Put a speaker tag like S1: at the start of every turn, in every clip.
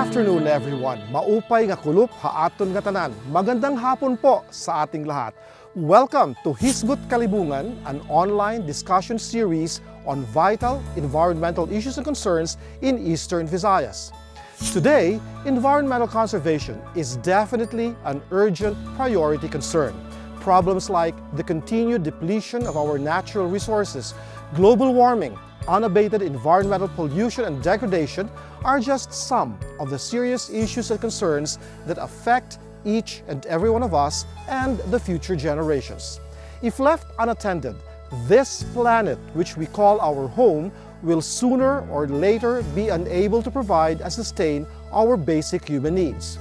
S1: afternoon everyone. Maupay nga kulup haaton nga tanan. Magandang hapon po sa ating lahat. Welcome to Hisgut Kalibungan, an online discussion series on vital environmental issues and concerns in Eastern Visayas. Today, environmental conservation is definitely an urgent priority concern. Problems like the continued depletion of our natural resources, global warming, unabated environmental pollution and degradation are just some of the serious issues and concerns that affect each and every one of us and the future generations. If left unattended, this planet, which we call our home, will sooner or later be unable to provide and sustain our basic human needs.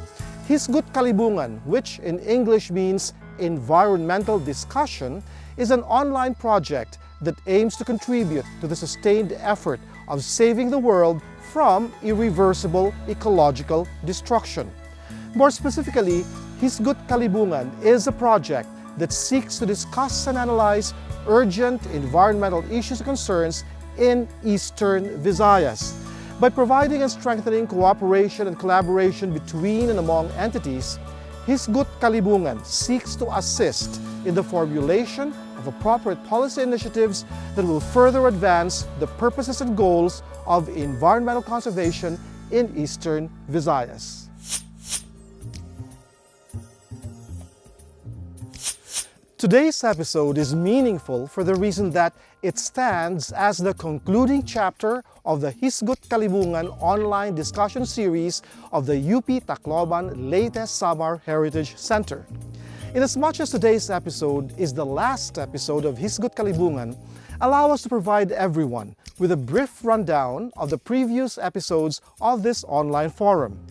S1: Hisgut Kalibungan, which in English means environmental discussion, is an online project that aims to contribute to the sustained effort of saving the world from irreversible ecological destruction. More specifically, Hisgut Kalibungan is a project that seeks to discuss and analyze urgent environmental issues and concerns in Eastern Visayas. By providing and strengthening cooperation and collaboration between and among entities, Hisgut Kalibungan seeks to assist in the formulation of appropriate policy initiatives that will further advance the purposes and goals of environmental conservation in Eastern Visayas. Today's episode is meaningful for the reason that it stands as the concluding chapter of the Hisgut Kalibungan online discussion series of the UP Tacloban Leyte-Samar Heritage Center. Inasmuch as today's episode is the last episode of Hisgut Kalibungan, allow us to provide everyone with a brief rundown of the previous episodes of this online forum.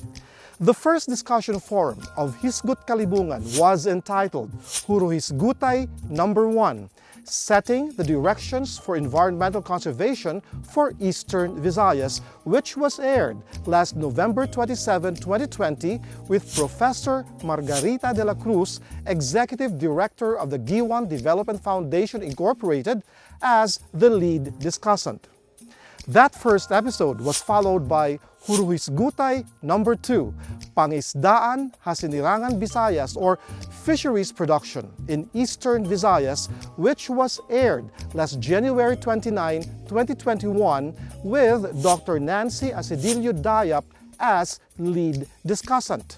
S1: The first discussion forum of Hisgut Kalibungan was entitled Huruhisgutay Number 1, Setting the Directions for Environmental Conservation for Eastern Visayas, which was aired last November 27, 2020 with Professor Margarita de la Cruz, Executive Director of the Giwan Development Foundation Incorporated, as the lead discussant. That first episode was followed by Huruhisgutay Number 2, Pangisdaan Hasinirangan Visayas or Fisheries Production in Eastern Visayas, which was aired last January 29, 2021 with Dr. Nancy Asedillo Dayap as lead discussant.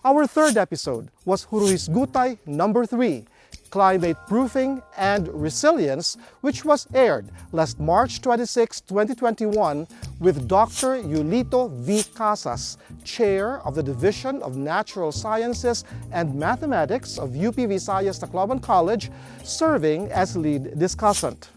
S1: Our third episode was Huruhisgutay Number 3, Climate Proofing and Resilience, which was aired last March 26, 2021 with Dr. Yulito V. Casas, Chair of the Division of Natural Sciences and Mathematics of UP Visayas Tacloban College, serving as lead discussant.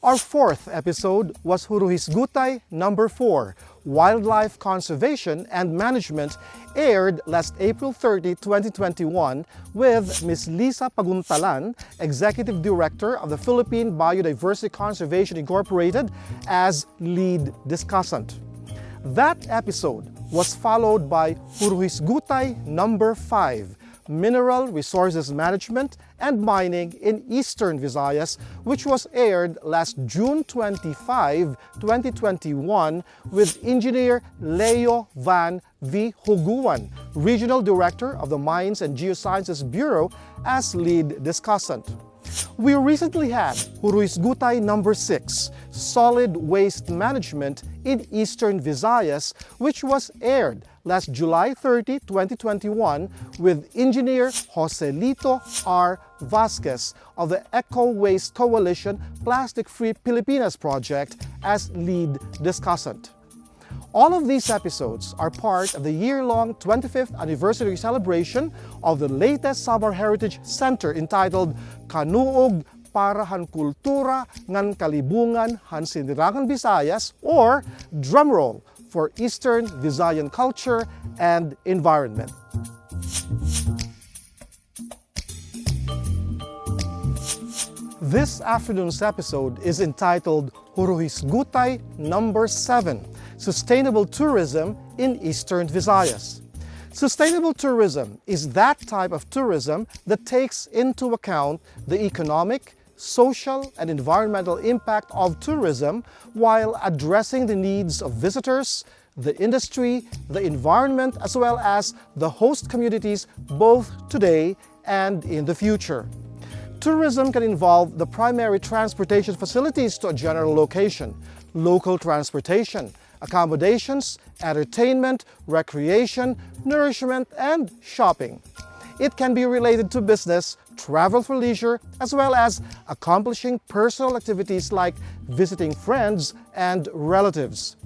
S1: Our fourth episode was Huruhisgutay Number 4, Wildlife Conservation and Management, aired last April 30, 2021 with Ms. Lisa Paguntalan, Executive Director of the Philippine Biodiversity Conservation Incorporated, as lead discussant. That episode was followed by Huruhisgutay Number 5, Mineral Resources Management and Mining in Eastern Visayas, which was aired last June 25, 2021 with Engineer Leo Van V. Huguan, Regional Director of the Mines and Geosciences Bureau, as lead discussant. We recently had Huruhisgutay Number 6, Solid Waste Management in Eastern Visayas, which was aired last July 30, 2021 with Engineer Joselito R. Vasquez of the Eco Waste Coalition Plastic Free Pilipinas Project as lead discussant. All of these episodes are part of the year-long 25th anniversary celebration of the Leyte-Samar Heritage Center entitled Kanuog para han kultura ngan kalibungan han sinirangan Visayas, or drumroll for Eastern Visayan culture and environment. This afternoon's episode is entitled Huruhisgutay Number 7, Sustainable Tourism in Eastern Visayas. Sustainable tourism is that type of tourism that takes into account the economic, social, and environmental impact of tourism while addressing the needs of visitors, the industry, the environment, as well as the host communities both today and in the future. Tourism can involve the primary transportation facilities to a general location, local transportation, accommodations, entertainment, recreation, nourishment, and shopping. It can be related to business, travel for leisure, as well as accomplishing personal activities like visiting friends and relatives.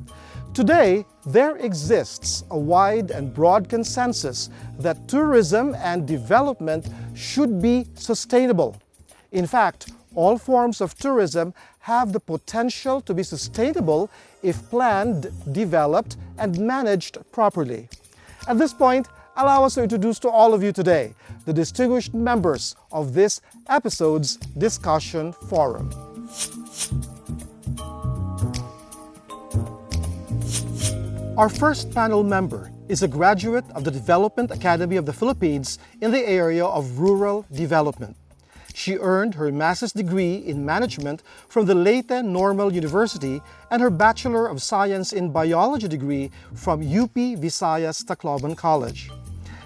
S1: Today, there exists a wide and broad consensus that tourism and development should be sustainable. In fact, all forms of tourism have the potential to be sustainable if planned, developed, and managed properly. At this point, allow us to introduce to all of you today the distinguished members of this episode's discussion forum. Our first panel member is a graduate of the Development Academy of the Philippines in the area of rural development. She earned her master's degree in management from the Leyte-Normal University and her Bachelor of Science in Biology degree from UP Visayas Tacloban College.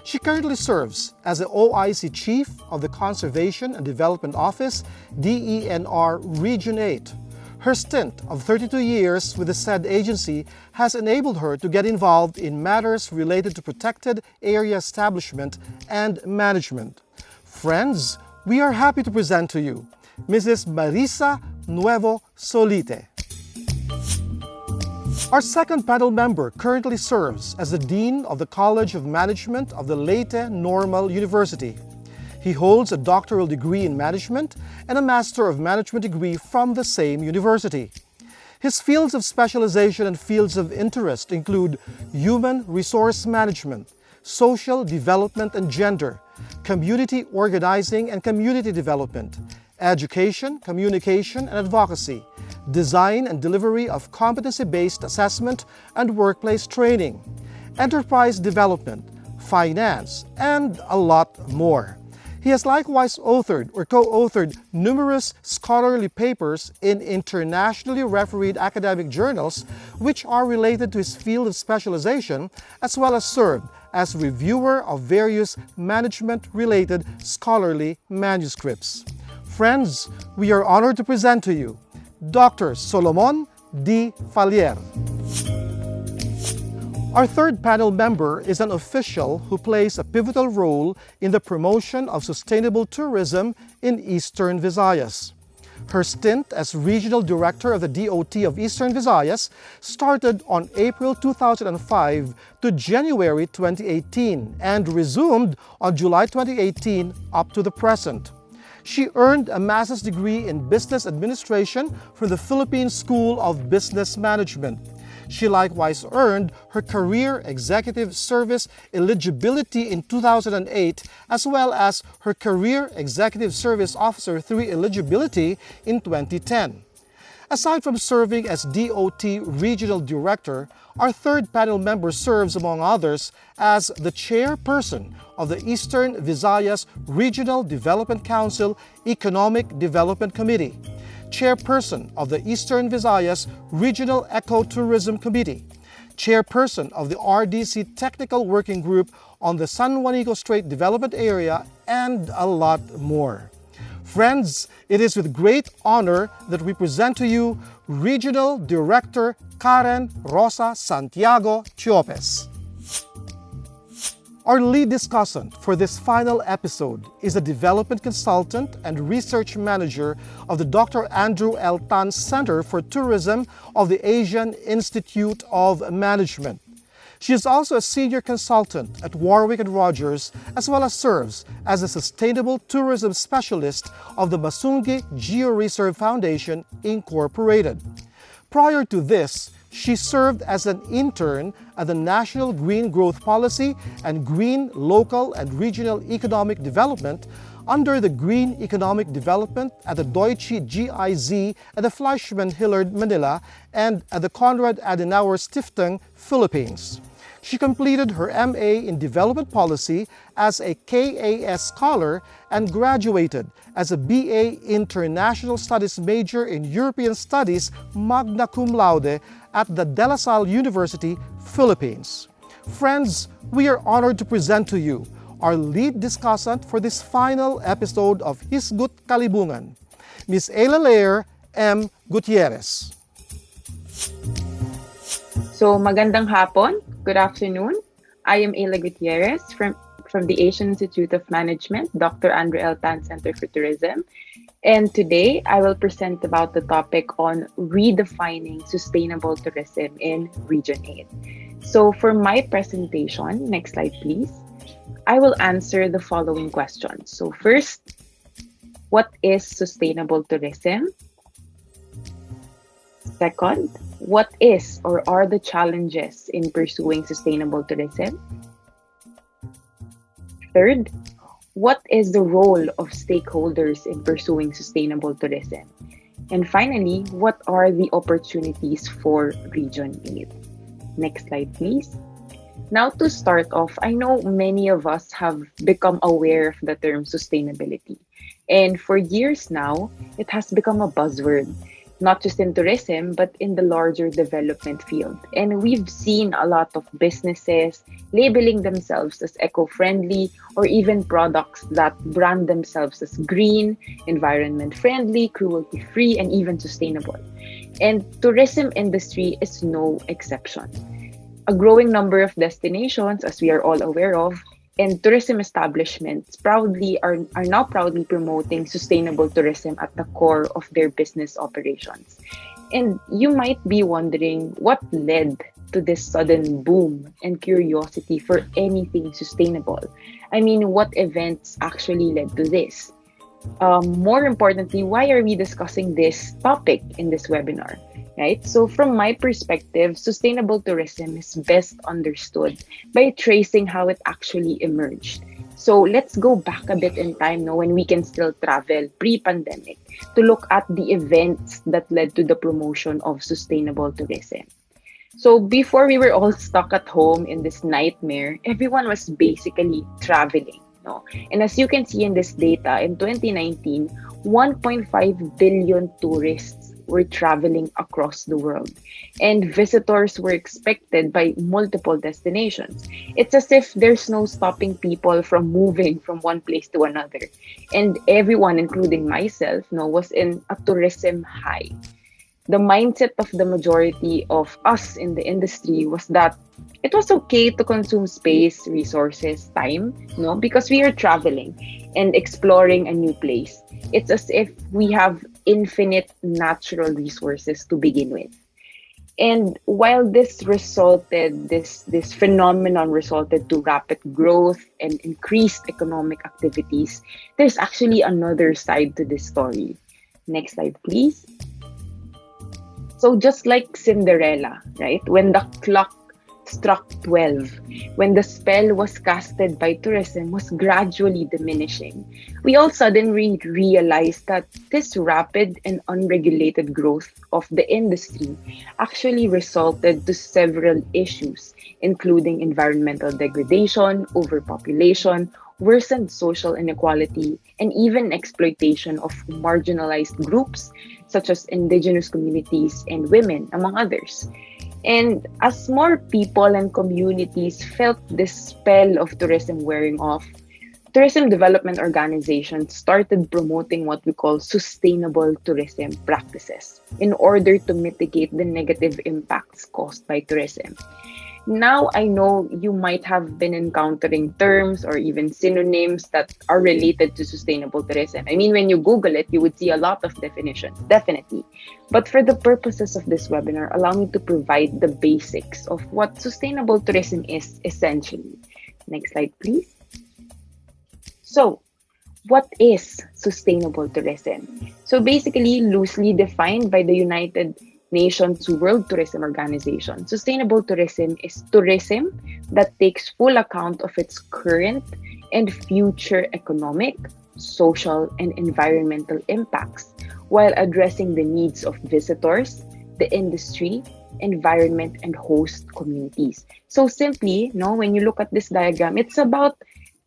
S1: She currently serves as the OIC Chief of the Conservation and Development Office, DENR Region 8. Her stint of 32 years with the said agency has enabled her to get involved in matters related to protected area establishment and management. Friends, we are happy to present to you Mrs. Marisa Nuevo Solite. Our second panel member currently serves as the Dean of the College of Management of the Leyte-Normal University. He holds a doctoral degree in management and a Master of Management degree from the same university. His fields of specialization and fields of interest include human resource management, social development and gender, community organizing and community development, education, communication and advocacy, design and delivery of competency-based assessment and workplace training, enterprise development, finance, and a lot more. He has likewise authored or co-authored numerous scholarly papers in internationally refereed academic journals which are related to his field of specialization, as well as served as reviewer of various management-related scholarly manuscripts. Friends, we are honored to present to you Dr. Solomon D. Falier. Our third panel member is an official who plays a pivotal role in the promotion of sustainable tourism in Eastern Visayas. Her stint as Regional Director of the DOT of Eastern Visayas started on April 2005 to January 2018 and resumed on July 2018 up to the present. She earned a master's degree in business administration from the Philippine School of Business Management. She likewise earned her Career Executive Service eligibility in 2008, as well as her Career Executive Service Officer 3 eligibility in 2010. Aside from serving as DOT Regional Director, our third panel member serves, among others, as the Chairperson of the Eastern Visayas Regional Development Council Economic Development Committee, Chairperson of the Eastern Visayas Regional Ecotourism Committee, Chairperson of the RDC Technical Working Group on the San Juanico Strait Development Area, and a lot more. Friends, it is with great honor that we present to you Regional Director Karen Rosa Santiago Chiopes. Our lead discussant for this final episode is a development consultant and research manager of the Dr. Andrew L. Tan Center for Tourism of the Asian Institute of Management. She is also a senior consultant at Warwick & Rogers, as well as serves as a sustainable tourism specialist of the Masungi Geo-Reserve Foundation, Incorporated. Prior to this, she served as an intern at the National Green Growth Policy and Green Local and Regional Economic Development under the Green Economic Development at the Deutsche GIZ at the Fleischmann Hillard, Manila, and at the Konrad Adenauer Stiftung, Philippines. She completed her MA in Development Policy as a KAS scholar and graduated as a BA International Studies major in European Studies magna cum laude at the De La Salle University, Philippines. Friends, we are honored to present to you our lead discussant for this final episode of Hisgut Kalibungan, Ms. Ayla Lair M. Gutierrez.
S2: So, magandang hapon. Good afternoon. I am Ayla Gutierrez from the Asian Institute of Management, Dr. Andrew L. Tan Center for Tourism. And today, I will present about the topic on redefining sustainable tourism in Region 8. So, for my presentation, next slide please, I will answer the following questions. So first, what is sustainable tourism? Second, what is or are the challenges in pursuing sustainable tourism? Third, what is the role of stakeholders in pursuing sustainable tourism? And finally, what are the opportunities for Region 8? Next slide, please. Now, to start off, I know many of us have become aware of the term sustainability. And for years now, it has become a buzzword, not just in tourism, but in the larger development field. And we've seen a lot of businesses labeling themselves as eco-friendly or even products that brand themselves as green, environment-friendly, cruelty-free, and even sustainable. And tourism industry is no exception. A growing number of destinations, as we are all aware of, and tourism establishments are now proudly promoting sustainable tourism at the core of their business operations. And you might be wondering what led to this sudden boom and curiosity for anything sustainable. I mean, what events actually led to this? More importantly, why are we discussing this topic in this webinar? Right? So from my perspective, sustainable tourism is best understood by tracing how it actually emerged. So let's go back a bit in time now when we can still travel pre-pandemic to look at the events that led to the promotion of sustainable tourism. So before we were all stuck at home in this nightmare, everyone was basically traveling. No? And as you can see in this data, in 2019, 1.5 billion tourists were traveling across the world, and visitors were expected by multiple destinations. It's as if there's no stopping people from moving from one place to another. And everyone, including myself, was in a tourism high. The mindset of the majority of us in the industry was that it was okay to consume space, resources, time, because we are traveling and exploring a new place. It's as if we have infinite natural resources to begin with. And while this phenomenon resulted to rapid growth and increased economic activities, there's actually another side to this story. Next slide, please. So just like Cinderella, right? When the clock struck 12, when the spell was casted by tourism was gradually diminishing, we all suddenly realized that this rapid and unregulated growth of the industry actually resulted to several issues, including environmental degradation, overpopulation, worsened social inequality, and even exploitation of marginalized groups such as indigenous communities and women, among others. And as more people and communities felt this spell of tourism wearing off, tourism development organizations started promoting what we call sustainable tourism practices in order to mitigate the negative impacts caused by tourism. Now, I know you might have been encountering terms or even synonyms that are related to sustainable tourism. I mean, when you Google it, you would see a lot of definitions, definitely. But for the purposes of this webinar, allow me to provide the basics of what sustainable tourism is essentially. Next slide, please. So, what is sustainable tourism? So basically, loosely defined by the United Nations World Tourism Organization, sustainable tourism is tourism that takes full account of its current and future economic, social, and environmental impacts while addressing the needs of visitors, the industry, environment, and host communities. So simply, no, when you look at this diagram, it's about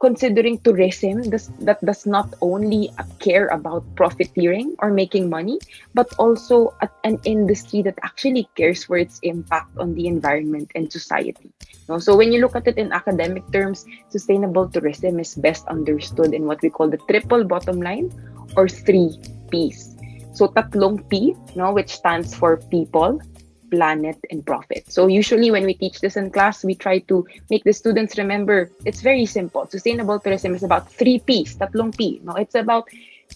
S2: considering tourism that does not only care about profiteering or making money, but also an industry that actually cares for its impact on the environment and society. No? So when you look at it in academic terms, sustainable tourism is best understood in what we call the triple bottom line, or 3 Ps. So tatlong P, no, which stands for people, planet, and profit. So usually when we teach this in class, we try to make the students remember it's very simple. Sustainable tourism is about 3 Ps, tatlong P. No, it's about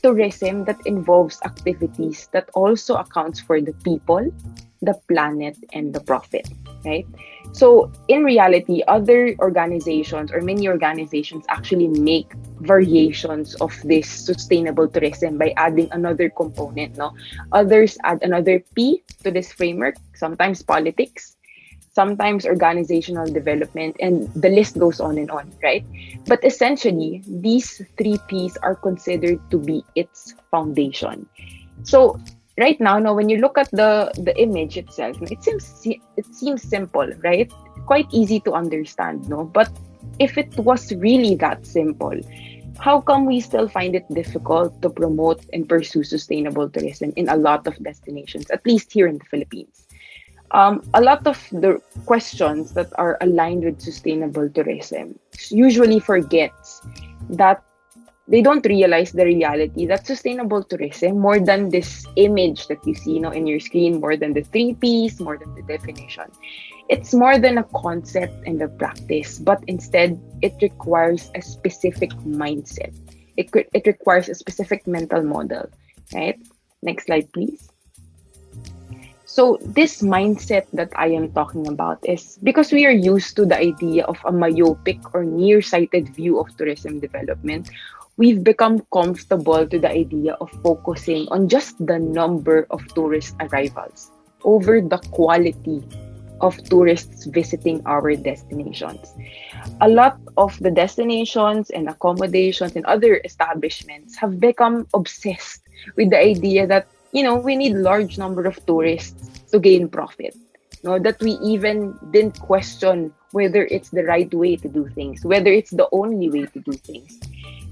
S2: tourism that involves activities that also accounts for the people, the planet, and the profit, right? So in reality, other organizations or many organizations actually make variations of this sustainable tourism by adding another component, no? Others add another P to this framework, sometimes politics, sometimes organizational development, and the list goes on and on, right? But essentially, these 3 Ps are considered to be its foundation. So right now, when you look at the image itself, it seems simple, right? Quite easy to understand, no? But if it was really that simple, how come we still find it difficult to promote and pursue sustainable tourism in a lot of destinations, at least here in the Philippines? A lot of the questions that are aligned with sustainable tourism usually forgets that they don't realize the reality that sustainable tourism, more than this image that you see, in your screen, more than the 3 Ps, more than the definition, it's more than a concept and a practice, but instead it requires a specific mindset. It requires a specific mental model, right? Next slide, please. So this mindset that I am talking about is because we are used to the idea of a myopic or nearsighted view of tourism development. We've become comfortable to the idea of focusing on just the number of tourist arrivals over the quality of tourists visiting our destinations. A lot of the destinations and accommodations and other establishments have become obsessed with the idea that, we need large number of tourists to gain profit. That we even didn't question whether it's the right way to do things, whether it's the only way to do things.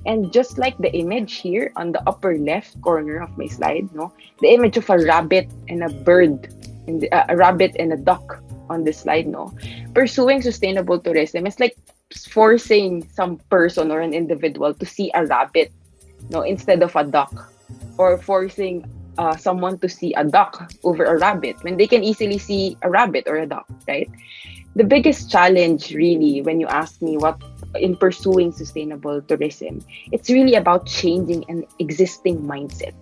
S2: And just like the image here on the upper left corner of my slide, the image of a rabbit and a bird, and a rabbit and a duck on this slide, pursuing sustainable tourism is like forcing some person or an individual to see a rabbit, instead of a duck, or forcing someone to see a duck over a rabbit when they can easily see a rabbit or a duck, right? The biggest challenge, really, when you ask me what in pursuing sustainable tourism, it's really about changing an existing mindset.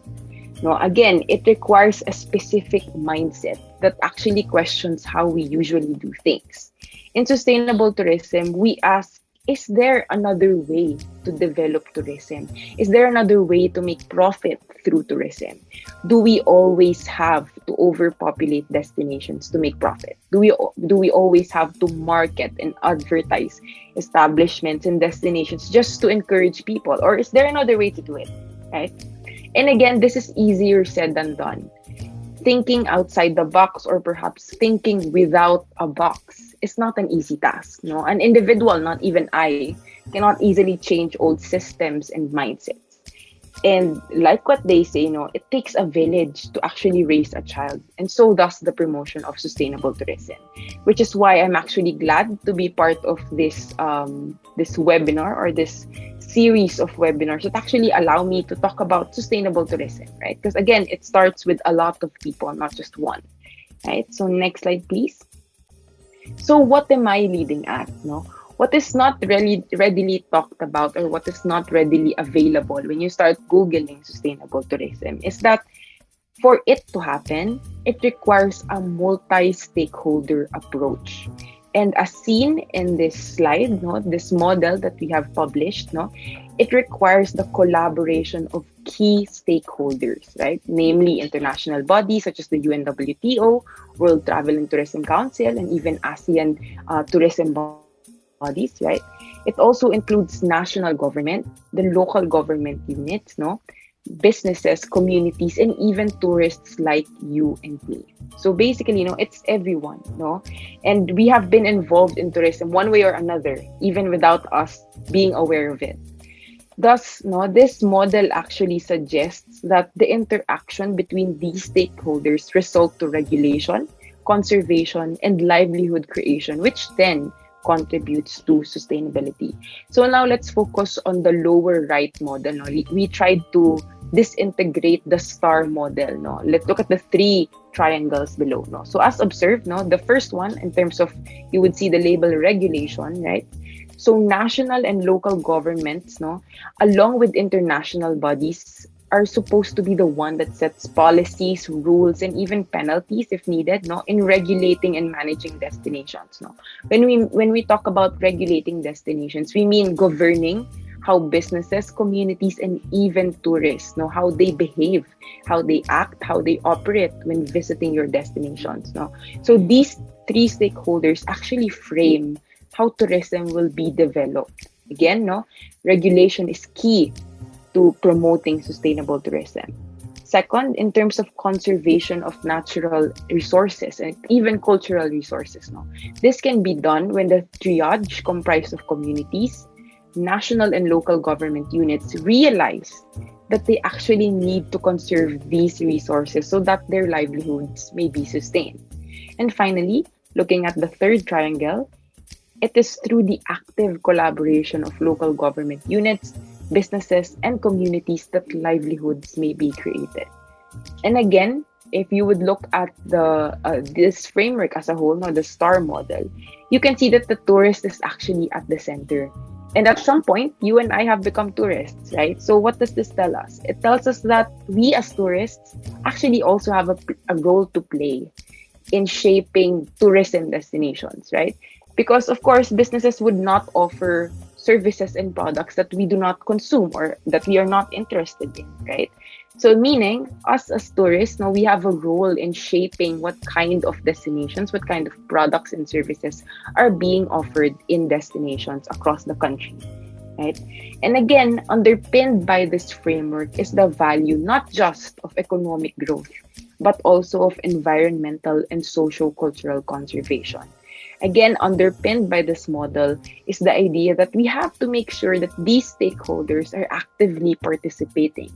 S2: Again, it requires a specific mindset that actually questions how we usually do things. In sustainable tourism, we ask, is there another way to develop tourism? Is there another way to make profit through tourism? Do we always have to overpopulate destinations to make profit? Do we always have to market and advertise establishments and destinations just to encourage people? Or is there another way to do it, right? And again, this is easier said than done. Thinking outside the box, or perhaps thinking without a box, is not an easy task. An individual, not even I, cannot easily change old systems and mindsets. And like what they say, it takes a village to actually raise a child. And so does the promotion of sustainable tourism, which is why I'm actually glad to be part of this this webinar, or this series of webinars that actually allow me to talk about sustainable tourism, right? Because again, it starts with a lot of people, not just one, right? So next slide, please. So what am I leading at? What is not really readily talked about, or what is not readily available when you start Googling sustainable tourism, is that for it to happen, it requires a multi-stakeholder approach. And as seen in this slide, this model that we have published, it requires the collaboration of key stakeholders, right? Namely, international bodies such as the UNWTO, World Travel and Tourism Council, and even ASEAN tourism bodies, right? It also includes national government, the local government units, businesses, communities, and even tourists like you and me. So basically, it's everyone, and we have been involved in tourism one way or another, even without us being aware of it. Thus, no, this model actually suggests that the interaction between these stakeholders result to regulation, conservation, and livelihood creation, which then contributes to sustainability. So now let's focus on the lower right model. No? We tried to disintegrate the star model. No? Let's look at the three triangles below. No? So as observed, no, the first one, in terms of, you would see the label regulation, right? So national and local governments, no, along with international bodies, are supposed to be the one that sets policies, rules, and even penalties if needed, no, in regulating and managing destinations. No, when we talk about regulating destinations, we mean governing how businesses, communities, and even tourists know how they behave, how they act, how they operate when visiting your destinations. No, so these three stakeholders actually frame how tourism will be developed. Again, no, regulation is key to promoting sustainable tourism. Second, in terms of conservation of natural resources and even cultural resources, no, this can be done when the triage comprised of communities, national and local government units realize that they actually need to conserve these resources so that their livelihoods may be sustained. And finally, looking at the third triangle, it is through the active collaboration of local government units, businesses, and communities that livelihoods may be created. And again, if you would look at the this framework as a whole, no, the STAR model, you can see that the tourist is actually at the center. And at some point, you and I have become tourists, right? So what does this tell us? It tells us that we as tourists actually also have a role to play in shaping tourism destinations, right? Because of course, businesses would not offer services and products that we do not consume or that we are not interested in, right? So meaning us as tourists, now we have a role in shaping what kind of destinations, what kind of products and services are being offered in destinations across the country, right? And again, underpinned by this framework is the value not just of economic growth, but also of environmental and socio-cultural conservation. Again, underpinned by this model is the idea that we have to make sure that these stakeholders are actively participating.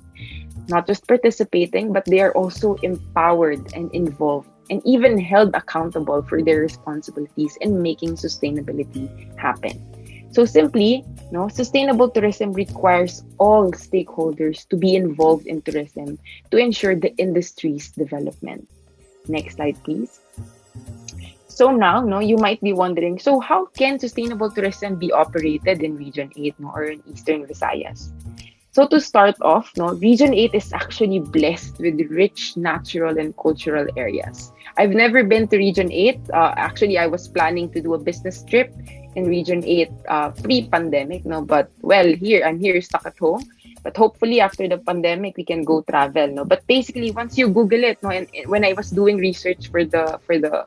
S2: Not just participating, but they are also empowered and involved and even held accountable for their responsibilities in making sustainability happen. So simply, no, sustainable tourism requires all stakeholders to be involved in tourism to ensure the industry's development. Next slide, please. So now, no, you might be wondering, so how can sustainable tourism be operated in Region 8, no, or in Eastern Visayas? So to start off, no, Region 8 is actually blessed with rich natural and cultural areas. I've never been to Region 8. Actually, I was planning to do a business trip in Region 8 pre-pandemic, no, but well, I'm here stuck at home. But hopefully after the pandemic, we can go travel, no. But basically, once you Google it, no, and when I was doing research for the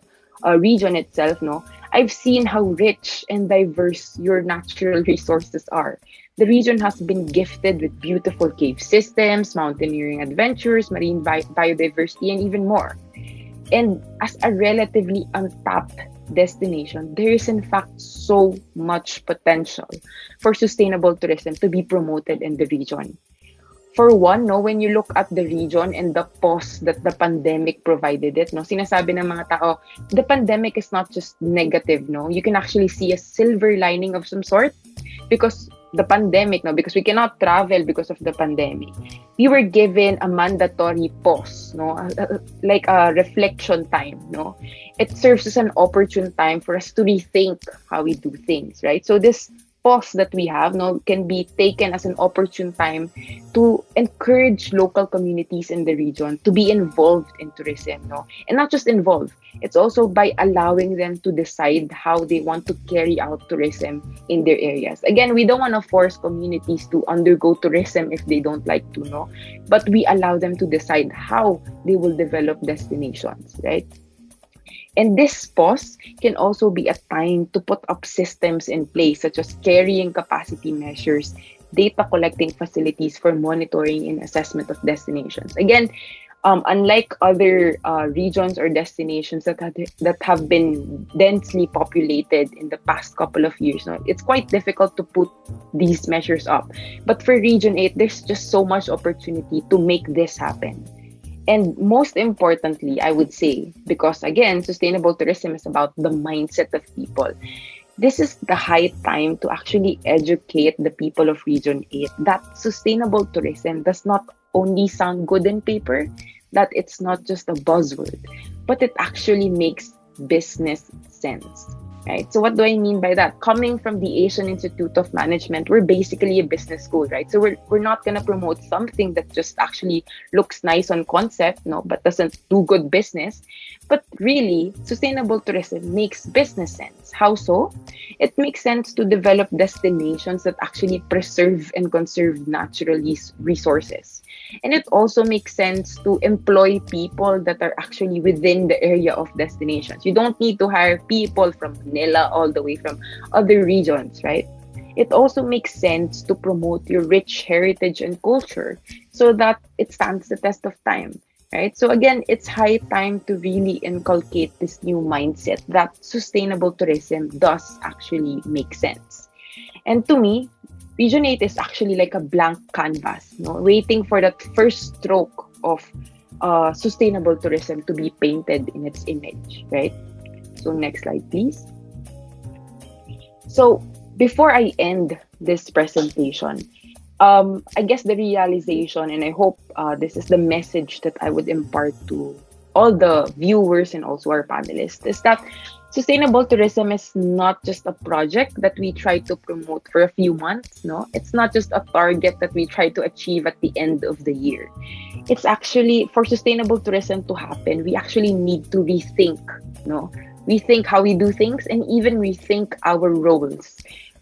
S2: region itself, no, I've seen how rich and diverse your natural resources are. The region has been gifted with beautiful cave systems, mountaineering adventures, marine biodiversity, and even more. And as a relatively untapped destination, there is in fact so much potential for sustainable tourism to be promoted in the region. For one, no, when you look at the region and the pause that the pandemic provided it, no, sinasabi ng mga tao, the pandemic is not just negative, no. You can actually see a silver lining of some sort because the pandemic, no, because we cannot travel because of the pandemic. We were given a mandatory pause, no, like a reflection time, no. It serves as an opportune time for us to rethink how we do things, right? So this pause that we have, no, can be taken as an opportune time to encourage local communities in the region to be involved in tourism, no, and not just involved. It's also by allowing them to decide how they want to carry out tourism in their areas. Again, we don't want to force communities to undergo tourism if they don't like to, no, but we allow them to decide how they will develop destinations, right? And this pause can also be a time to put up systems in place, such as carrying capacity measures, data collecting facilities for monitoring and assessment of destinations. Again, unlike other regions or destinations that have been densely populated in the past couple of years, no, it's quite difficult to put these measures up. But for Region 8, there's just so much opportunity to make this happen. And most importantly, I would say, because again, sustainable tourism is about the mindset of people. This is the high time to actually educate the people of Region 8 that sustainable tourism does not only sound good in paper, that it's not just a buzzword, but it actually makes business sense. Right? So what do I mean by that? Coming from the Asian Institute of Management, we're basically a business school, right? So we're not going to promote something that just actually looks nice on concept, no, but doesn't do good business. But really, sustainable tourism makes business sense. How so? It makes sense to develop destinations that actually preserve and conserve natural resources. And it also makes sense to employ people that are actually within the area of destinations. You don't need to hire people from Manila all the way from other regions, right? It also makes sense to promote your rich heritage and culture so that it stands the test of time, right? So again, it's high time to really inculcate this new mindset that sustainable tourism does actually make sense. And to me, Region 8 is actually like a blank canvas, no? Waiting for that first stroke of sustainable tourism to be painted in its image, right? So next slide, please. So before I end this presentation, I guess the realization, and I hope this is the message that I would impart to all the viewers and also our panelists, is that sustainable tourism is not just a project that we try to promote for a few months, no? It's not just a target that we try to achieve at the end of the year. It's actually, for sustainable tourism to happen, we actually need to rethink, no? Rethink how we do things and even rethink our roles.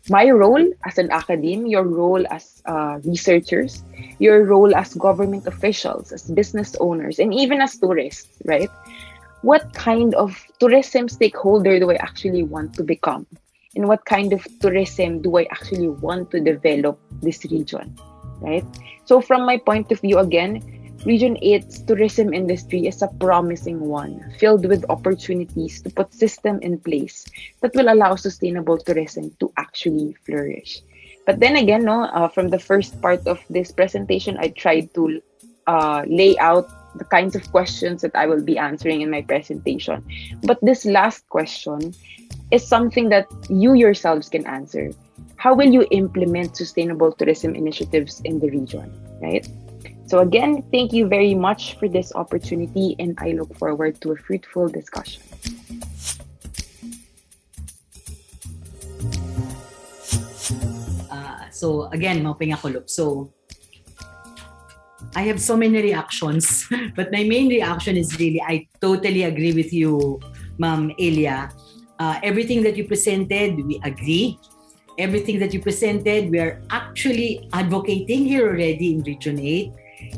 S2: My role as an academe, your role as researchers, your role as government officials, as business owners, and even as tourists, right? What kind of tourism stakeholder do I actually want to become? And what kind of tourism do I actually want to develop this region, right? So from my point of view, again, Region 8's tourism industry is a promising one, filled with opportunities to put system in place that will allow sustainable tourism to actually flourish. But then again, no, from the first part of this presentation, I tried to lay out the kinds of questions that I will be answering in my presentation. But this last question is something that you yourselves can answer. How will you implement sustainable tourism initiatives in the region, right? So again, thank you very much for this opportunity, and I look forward to a fruitful discussion.
S3: So again, Mauping Akulop. So I have so many reactions, but my main reaction is really, I totally agree with you, Ma'am Elia. Everything that you presented, we agree. Everything that you presented, we are actually advocating here already in Region 8.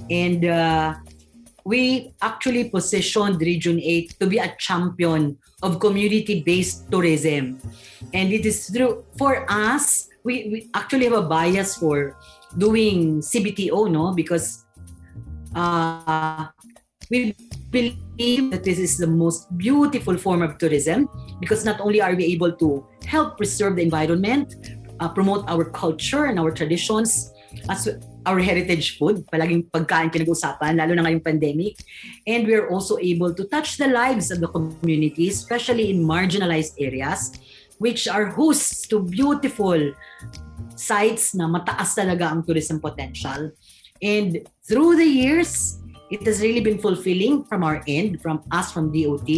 S3: And we actually positioned Region 8 to be a champion of community-based tourism. And it is true, for us, we actually have a bias for doing CBTO, no? Because we believe that this is the most beautiful form of tourism, because not only are we able to help preserve the environment, promote our culture and our traditions, as our heritage food, palaging pagkain pinag-usapan, lalo na ngayong pandemic. And we're also able to touch the lives of the community, especially in marginalized areas, which are hosts to beautiful sites na mataas talaga ang tourism potential. And through the years, it has really been fulfilling from our end, from us, from DOT,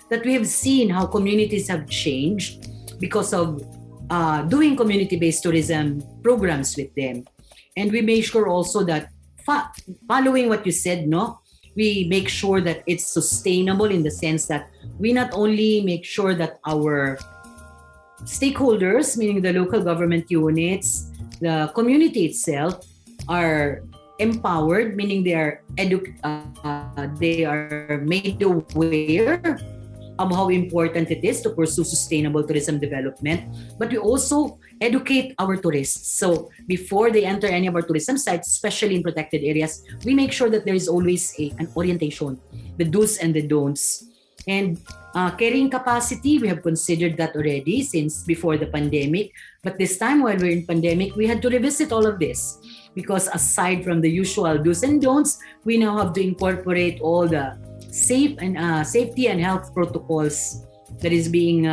S3: that we have seen how communities have changed because of doing community-based tourism programs with them. And we make sure also that following what you said, no, we make sure that it's sustainable in the sense that we not only make sure that our stakeholders, meaning the local government units, the community itself, are empowered, meaning they are made aware how important it is to pursue sustainable tourism development, but we also educate our tourists. So before they enter any of our tourism sites, especially in protected areas, we make sure that there is always an orientation, the do's and the don'ts. And carrying capacity, we have considered that already since before the pandemic. But this time, while we're in pandemic, we had to revisit all of this because aside from the usual do's and don'ts, we now have to incorporate all the safety and health protocols that is being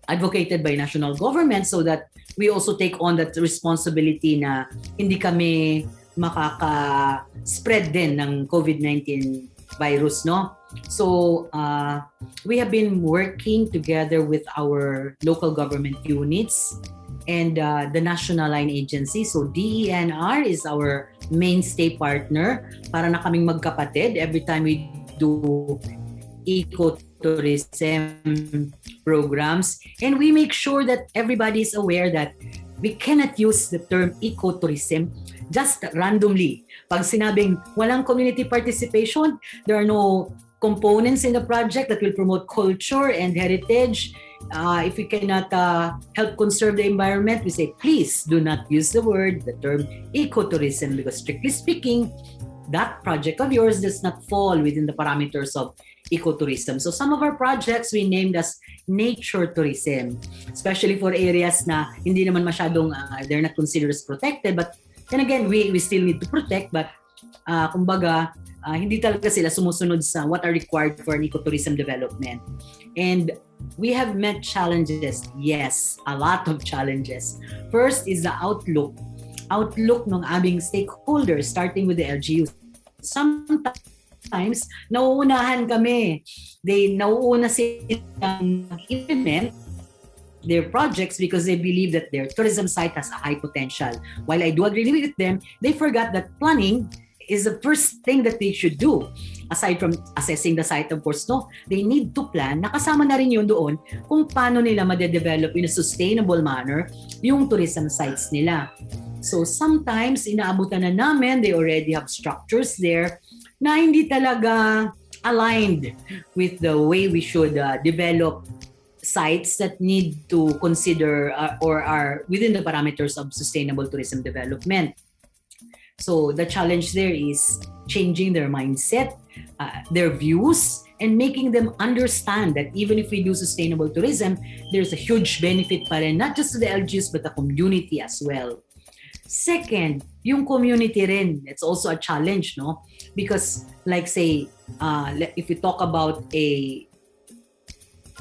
S3: advocated by national government, so that we also take on that responsibility na hindi kami makaka-spread din ng COVID-19 virus, no? So we have been working together with our local government units and the National Line Agency. So DENR is our mainstay partner para na kaming magkapatid every time we do ecotourism programs. And we make sure that everybody is aware that we cannot use the term ecotourism just randomly. Pag sinabing walang community participation, there are no components in the project that will promote culture and heritage. If we cannot help conserve the environment, we say, please do not use the term ecotourism, because strictly speaking, that project of yours does not fall within the parameters of ecotourism. So some of our projects we named as nature tourism, especially for areas na hindi naman masyadong, they're not considered as protected, but then again, we still need to protect, but kumbaga, hindi talaga sila sumusunod sa what are required for an ecotourism development. And we have met challenges. Yes, a lot of challenges. First is the outlook ng aming stakeholders, starting with the LGUs. Sometimes, nauunahan kami. Nauuna silang implement their projects because they believe that their tourism site has a high potential. While I do agree with them, they forgot that planning is the first thing that they should do. Aside from assessing the site, of course, no, they need to plan. Nakasama na rin yun doon kung paano nila ma-develop in a sustainable manner yung tourism sites nila. So sometimes, inaabutan na namin, they already have structures there na hindi talaga aligned with the way we should develop sites that need to consider or are within the parameters of sustainable tourism development. So the challenge there is changing their mindset, their views, and making them understand that even if we do sustainable tourism, there's a huge benefit pa rin, not just to the LGUs but the community as well. Second, yung community rin, it's also a challenge, no? Because like say, if we talk about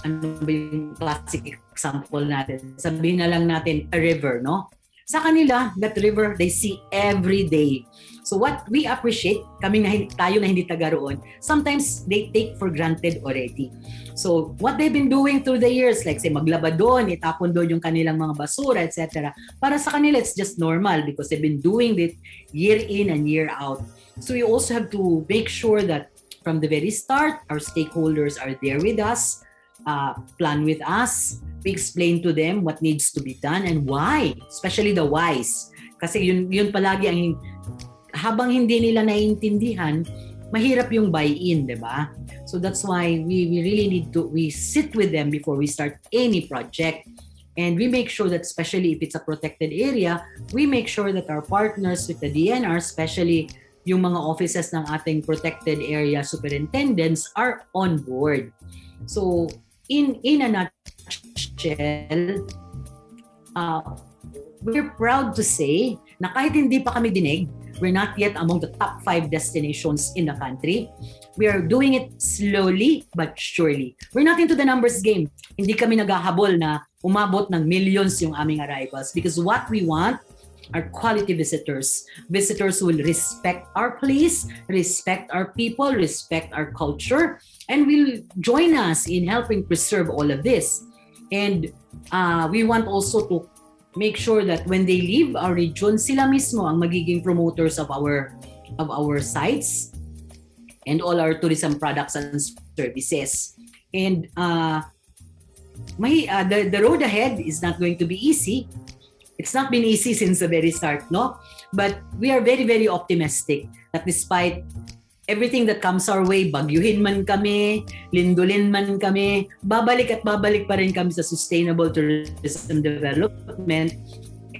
S3: ano ba yung classic example natin, sabihin na lang natin a river, no? Sa kanila, that river, they see every day. So what we appreciate, tayo na hindi taga roon, sometimes they take for granted already. So what they've been doing through the years, like say maglaba doon, itapon doon yung kanilang mga basura, etc. Para sa kanila, it's just normal because they've been doing it year in and year out. So we also have to make sure that from the very start, our stakeholders are there with us, plan with us, we explain to them what needs to be done and why, especially the whys. Kasi yun palagi ang habang hindi nila naiintindihan, mahirap yung buy-in, di ba? So that's why we really need to, we sit with them before we start any project. And we make sure that, especially if it's a protected area, we make sure that our partners with the DNR, especially yung mga offices ng ating protected area superintendents, are on board. So in a nutshell, we're proud to say na kahit hindi pa kami dinig, we're not yet among the top 5 destinations in the country. We are doing it slowly but surely. We're not into the numbers game. Hindi kami naghahabol na umabot ng millions yung aming arrivals, because what we want are quality visitors. Visitors who will respect our place, respect our people, respect our culture, and will join us in helping preserve all of this. And we want also to make sure that when they leave our region, sila mismo ang magiging promoters of our sites and all our tourism products and services. And the road ahead is not going to be easy. It's not been easy since the very start, no? But we are very, very optimistic that despite everything that comes our way, bagyuhin man kami, lindolin man kami, babalik at babalik pa rin kami sa sustainable tourism development.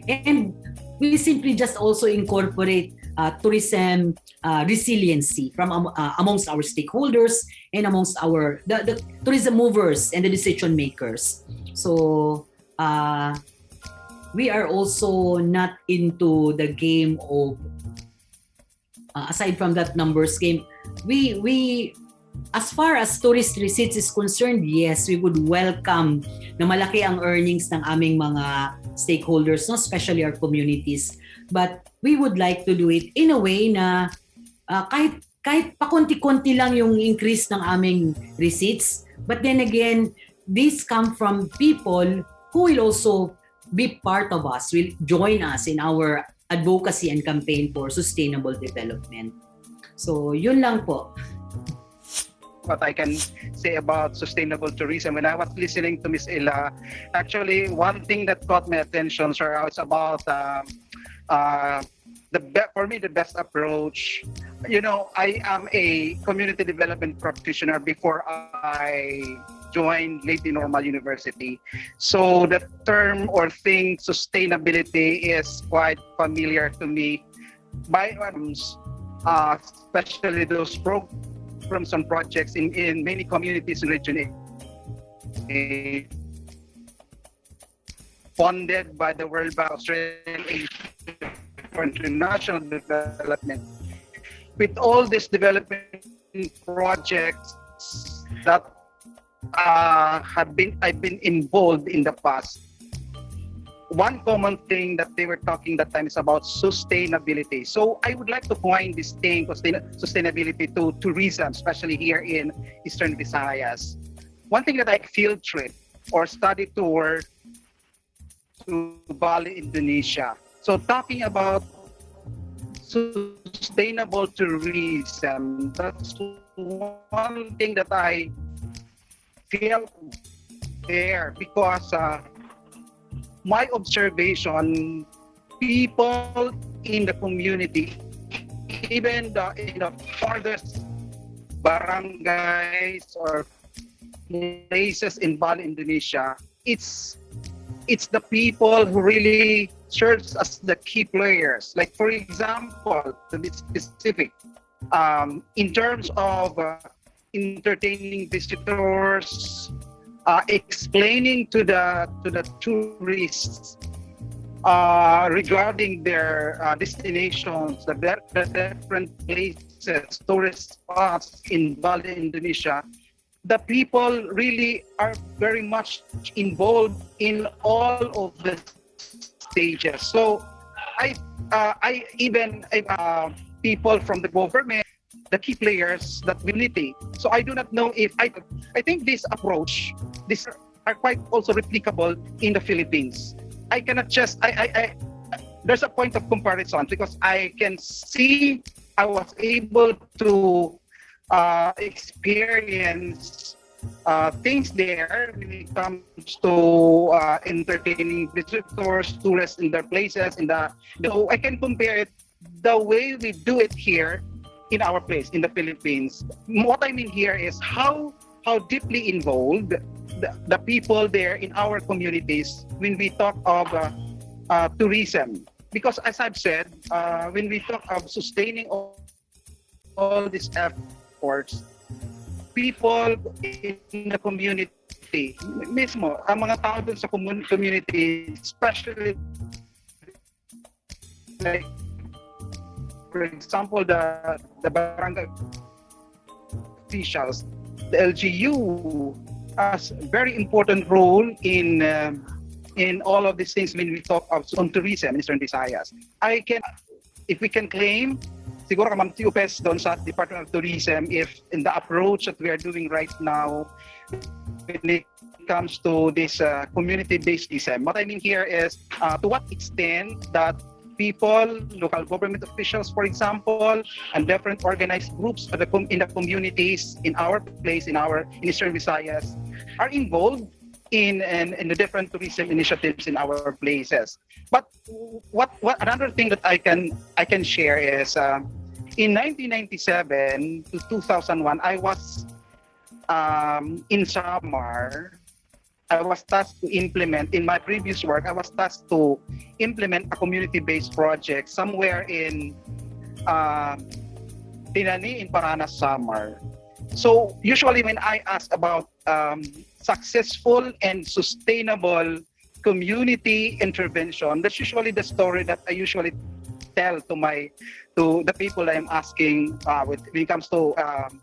S3: And we simply just also incorporate tourism resiliency from amongst our stakeholders and amongst the tourism movers and the decision makers. So we are also not into the game of aside from that numbers game. We as far as tourist receipts is concerned, yes, we would welcome na malaki ang earnings ng aming mga stakeholders, no, especially our communities. But we would like to do it in a way na kahit pakunti-kunti lang yung increase ng aming receipts. But then again, these come from people who will also be part of us, will join us in our advocacy and campaign for sustainable development. So, yun lang po.
S4: What I can say about sustainable tourism. When I was listening to Ms. Ila, actually, one thing that caught my attention, sir, is about for me, the best approach. You know, I am a community development practitioner before I joined Leyte-Samar University. So the term or thing sustainability is quite familiar to me by especially those programs and projects in many communities in region A, funded by the World Bank, Australian Aid for International Development. With all these development projects that I've been involved in the past, one common thing that they were talking that time is about sustainability. So I would like to coin this thing, sustainability, to tourism, especially here in Eastern Visayas. One thing that I field trip or study tour to Bali, Indonesia. So talking about sustainable tourism, that's one thing that I felt there because my observation, people in the community, even in the farthest barangays or places in Bali, Indonesia, it's the people who really serves as the key players. Like for example, to be specific, in terms of entertaining visitors, explaining to the tourists regarding their destinations, the different places, tourist spots in Bali, Indonesia. The people really are very much involved in all of the stages. So I even people from the government, the key players, that unity. So I do not know if I think this approach, these are quite also replicable in the Philippines. I cannot just there's a point of comparison because I can see I was able to experience things there when it comes to entertaining visitors, tourists in their places. So I can compare it the way we do it here in our place in the Philippines. What I mean here is how deeply involved the people there in our communities when we talk of tourism. Because as I've said, when we talk of sustaining all these efforts, people in the community, mismo, ang mga tao dun sa community, especially like, for example, the barangay officials, the LGU has a very important role in all of these things when we talk of on tourism in Eastern Visayas. If we can claim, siguro Ma'am Tiupes doon sa Department of Tourism, if in the approach that we are doing right now when it comes to this community-based tourism, what I mean here is to what extent that people, local government officials, for example, and different organized groups in the communities in our place, in Eastern Visayas, are involved in the different tourism initiatives in our places. But what another thing that I can share is in 1997 to 2001, I was in Samar. I was tasked to implement, in my previous work, I was tasked to implement a community-based project somewhere in Tinani in Paranas, Samar. So usually when I ask about successful and sustainable community intervention, that's usually the story that I usually tell to the people I'm asking when it comes to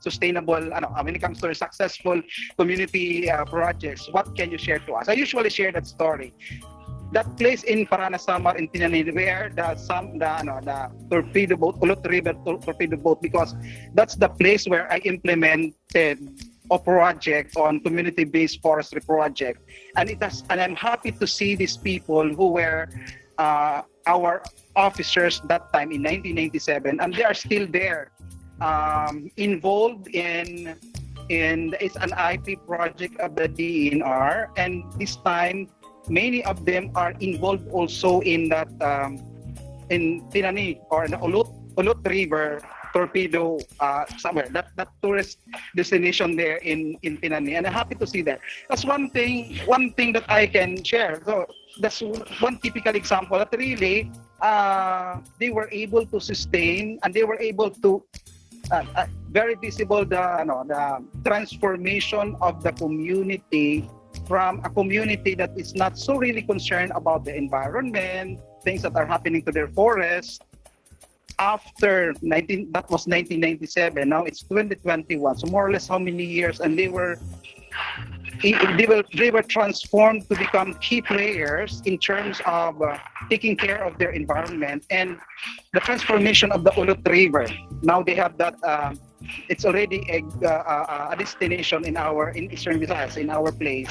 S4: sustainable, when it comes to successful community projects. What can you share to us? I usually share that story. That place in Paranas, Samar, in Tinani, where the torpedo boat, Ulot River torpedo boat, because that's the place where I implemented a project on community-based forestry project, and I'm happy to see these people who were our officers that time in 1997, and they are still there, involved in it's an IP project of the DNR, and this time many of them are involved also in that in Tinani or the Ulot River torpedo somewhere, that tourist destination there in Tinani, and I'm happy to see that. That's one thing that I can share. So that's one typical example that really they were able to sustain, and they were able to very visible the transformation of the community from a community that is not so really concerned about the environment, things that are happening to their forest. After that was 1997. Now it's 2021. So more or less how many years? And they were transformed to become key players in terms of taking care of their environment and the transformation of the Ulot River. Now they have that. It's already a destination in Eastern Visayas, in our place,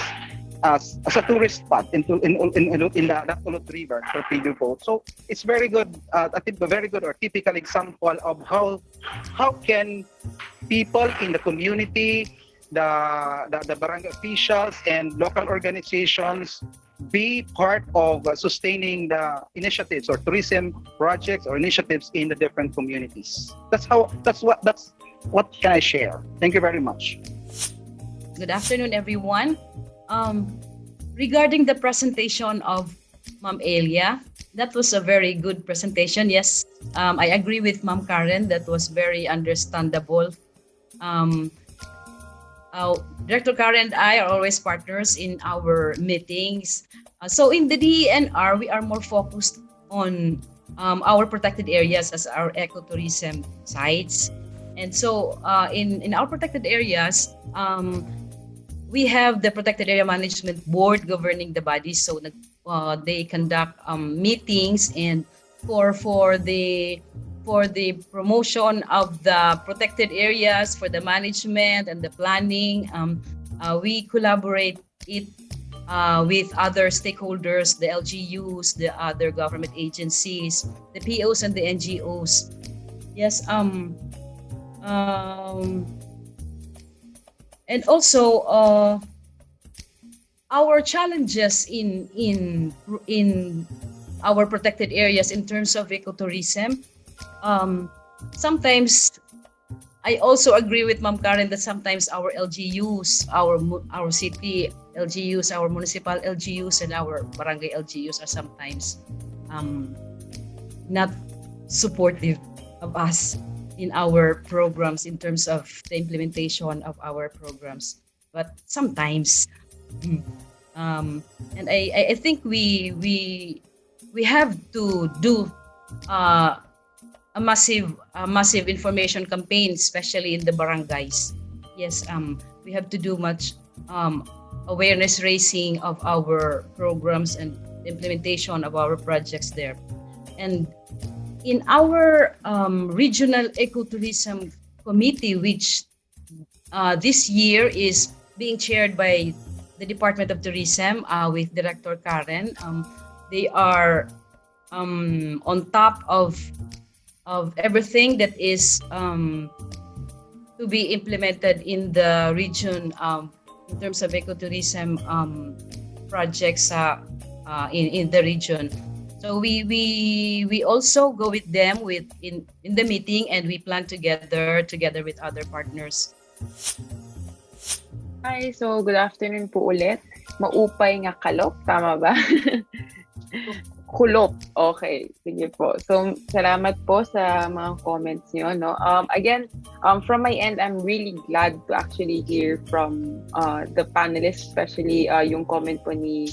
S4: as a tourist spot in that Ulot River torpedo boat. So it's very good. I think a very good or typical example of how can people in the community, the barangay officials and local organizations be part of sustaining the initiatives or tourism projects or initiatives in the different communities. That's what can I share. Thank you very much.
S5: Good afternoon, everyone. Regarding the presentation of Ma'am Elia, that was a very good presentation. Yes, I agree with Ma'am Karen. That was very understandable. Director Karen and I are always partners in our meetings. So in the DENR, we are more focused on our protected areas as our ecotourism sites. And so in our protected areas, we have the Protected Area Management Board governing the bodies. So they conduct meetings, and for the promotion of the protected areas, for the management and the planning, we collaborate it with other stakeholders, the LGUs, the other government agencies, the POs and the NGOs. Yes, and also our challenges in our protected areas in terms of ecotourism. Sometimes I also agree with Ma'am Karen that sometimes our LGUs, our city LGUs, our municipal LGUs, and our barangay LGUs are sometimes not supportive of us in our programs in terms of the implementation of our programs. But sometimes, and I think we have to do a massive information campaign, especially in the barangays. Yes, we have to do much awareness raising of our programs and implementation of our projects there. And in our regional ecotourism committee, which this year is being chaired by the Department of Tourism with Director Karen, they are on top of everything that is to be implemented in the region in terms of ecotourism projects in the region. So we also go with them in the meeting, and we plan together with other partners.
S2: Hi, so good afternoon po ulit. Maupay nga kalop, tama ba? Kulop. Okay, sige po. So, salamat po sa mga comments nyo. No? Again, from my end, I'm really glad to actually hear from the panelists, especially yung comment po ni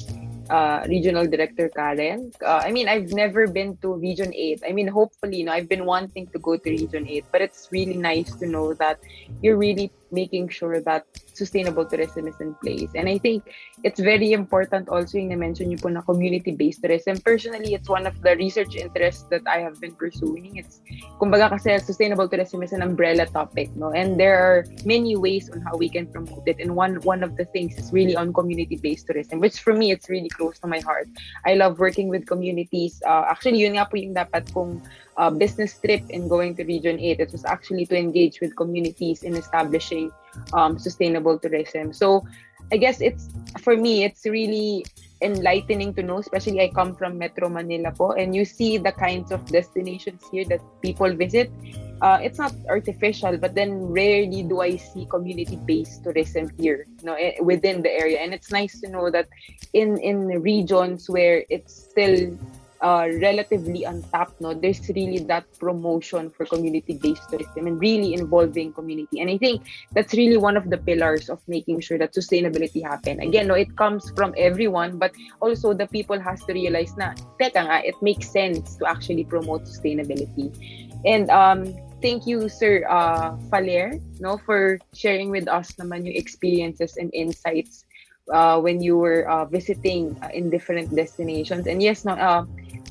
S2: Regional Director Karen. I mean, I've never been to Region 8. I mean, hopefully, I've been wanting to go to Region 8, but it's really nice to know that you're really making sure that sustainable tourism is in place. And I think it's very important also yung na-mention niyo po na community-based tourism. Personally, it's one of the research interests that I have been pursuing. It's, kumbaga kasi sustainable tourism is an umbrella topic, no? And there are many ways on how we can promote it. And one of the things is really on community-based tourism, which for me, it's really close to my heart. I love working with communities. Actually, yun nga po yung dapat kong business trip in going to Region 8. It was actually to engage with communities in establishing sustainable tourism. So I guess for me, it's really enlightening to know, especially I come from Metro Manila po, and you see the kinds of destinations here that people visit. It's not artificial, but then rarely do I see community-based tourism here, within the area. And it's nice to know that in regions where it's still relatively untapped, there's really that promotion for community-based tourism and really involving community. And I think that's really one of the pillars of making sure that sustainability happen. Again, it comes from everyone, but also the people has to realize na, teka nga, it makes sense to actually promote sustainability. And thank you, Sir Faler, for sharing with us naman yung experiences and insights when you were visiting in different destinations. And yes,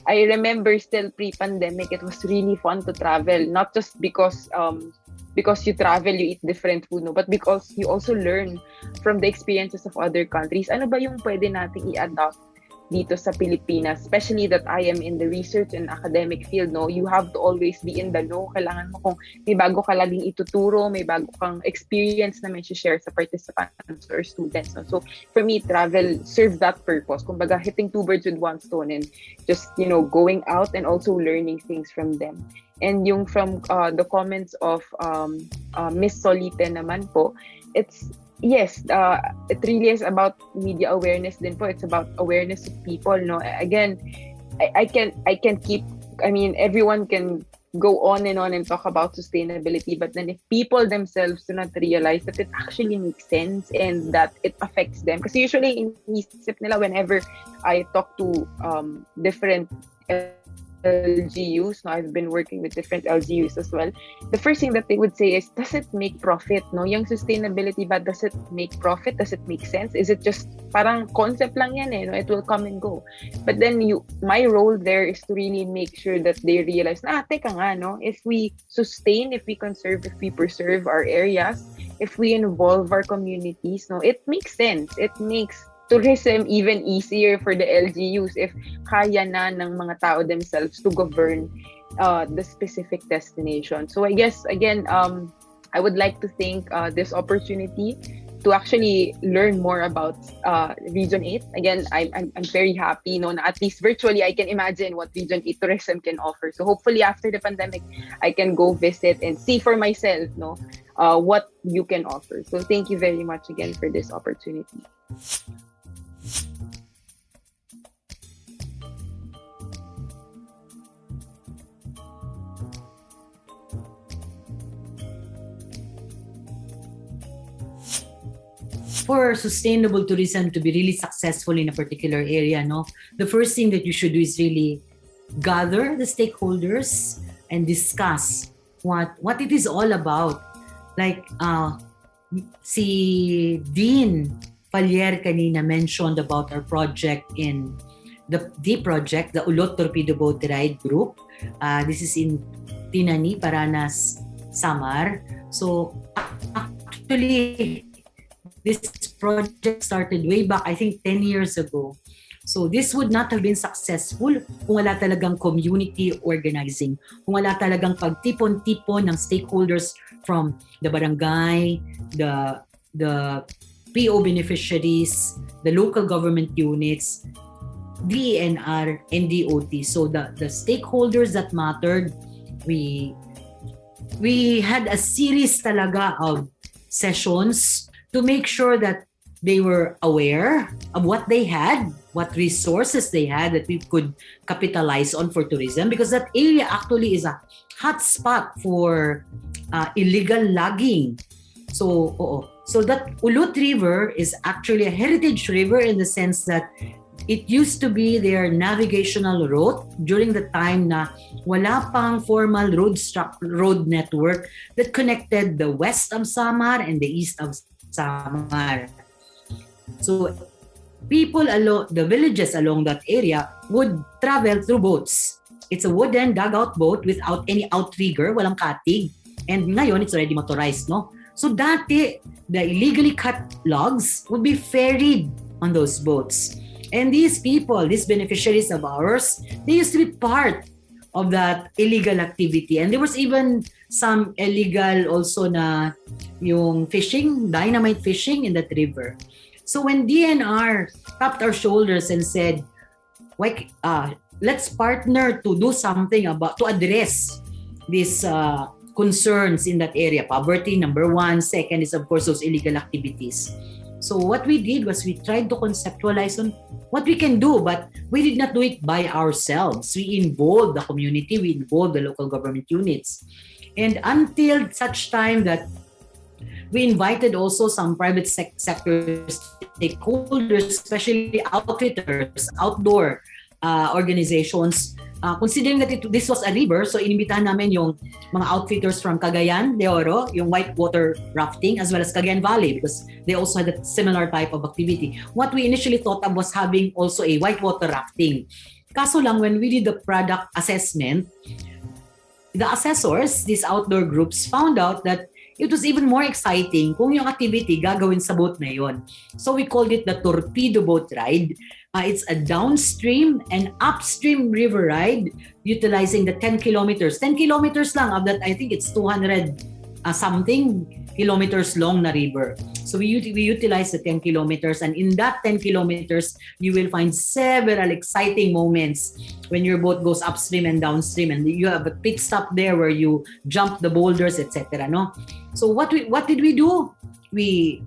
S2: I remember still pre-pandemic, it was really fun to travel, not just because you travel, you eat different food, but because you also learn from the experiences of other countries. Ano ba yung pwede nating i-adopt dito sa Pilipinas, especially that I am in the research and academic field, you have to always be in the know. Kailangan mo kung may bago ka laging ituturo, may bago kang experience na may share sa participants or students. So for me, travel serves that purpose. Kumbaga, hitting two birds with one stone and just, going out and also learning things from them. And yung from the comments of Miss Solite naman po, yes, it really is about media awareness din po. It's about awareness of people, Again, I can keep, everyone can go on and talk about sustainability, but then if people themselves do not realize that it actually makes sense and that it affects them, kasi usually inisip nila whenever I talk to different LGUs, I've been working with different LGUs as well. The first thing that they would say is, does it make profit? Yung sustainability ba, does it make profit? Does it make sense? Is it just parang concept lang yan it will come and go. But then my role there is to really make sure that they realize, teka nga, if we sustain, if we conserve, if we preserve our areas, if we involve our communities, it makes sense. It makes tourism even easier for the LGUs if kaya na ng mga tao themselves to govern the specific destination. So I guess, again, I would like to thank this opportunity to actually learn more about Region 8. Again, I'm very happy, na at least virtually I can imagine what Region 8 tourism can offer. So hopefully after the pandemic, I can go visit and see for myself, what you can offer. So thank you very much again for this opportunity.
S3: For sustainable tourism to be really successful in a particular area, the first thing that you should do is really gather the stakeholders and discuss what it is all about. Like si Dean Falier kanina mentioned about our project in the project, the Ulot Torpedo Boat Ride Group. This is in Tinani, Paranas, Samar. So actually, this project started way back, I think 10 years ago. So this would not have been successful kung wala talagang community organizing, kung wala talagang pagtipon-tipon ng stakeholders from the barangay, the PO beneficiaries, the local government units, DENR and DOT. So the stakeholders that mattered, we had a series talaga of sessions to make sure that they were aware of what they had, what resources they had that we could capitalize on for tourism, because that area actually is a hot spot for illegal logging. So that Ulut River is actually a heritage river in the sense that it used to be their navigational route during the time na wala pang formal road network that connected the west of Samar and the east of Samar. So people along the villages along that area would travel through boats. It's a wooden dugout boat without any outrigger, walang katig. And ngayon, it's already motorized, no? So dati, the illegally cut logs would be ferried on those boats. And these people, these beneficiaries of ours, they used to be part of that illegal activity. And there was even some illegal also na yung fishing, dynamite fishing in that river. So when DNR tapped our shoulders and said, let's partner to do something to address these concerns in that area. Poverty, number one. Second is, of course, those illegal activities. So what we did was we tried to conceptualize on what we can do, but we did not do it by ourselves. We involved the community, we involved the local government units. And until such time that we invited also some private sector stakeholders, especially outfitters, outdoor organizations, considering that this was a river, so inimbitahan namin yung mga outfitters from Cagayan de Oro, yung whitewater rafting, as well as Cagayan Valley, because they also had a similar type of activity. What we initially thought of was having also a whitewater rafting. Kaso lang, when we did the product assessment, the assessors, these outdoor groups, found out that it was even more exciting kung yung activity gagawin sa boat na yon. So we called it the torpedo boat ride. It's a downstream and upstream river ride utilizing the 10 kilometers. 10 kilometers lang of that, I think it's 200 something kilometers long na river. So we utilize the 10 kilometers, and in that 10 kilometers, you will find several exciting moments when your boat goes upstream and downstream, and you have a pit stop there where you jump the boulders, etc. No? So what did we do? We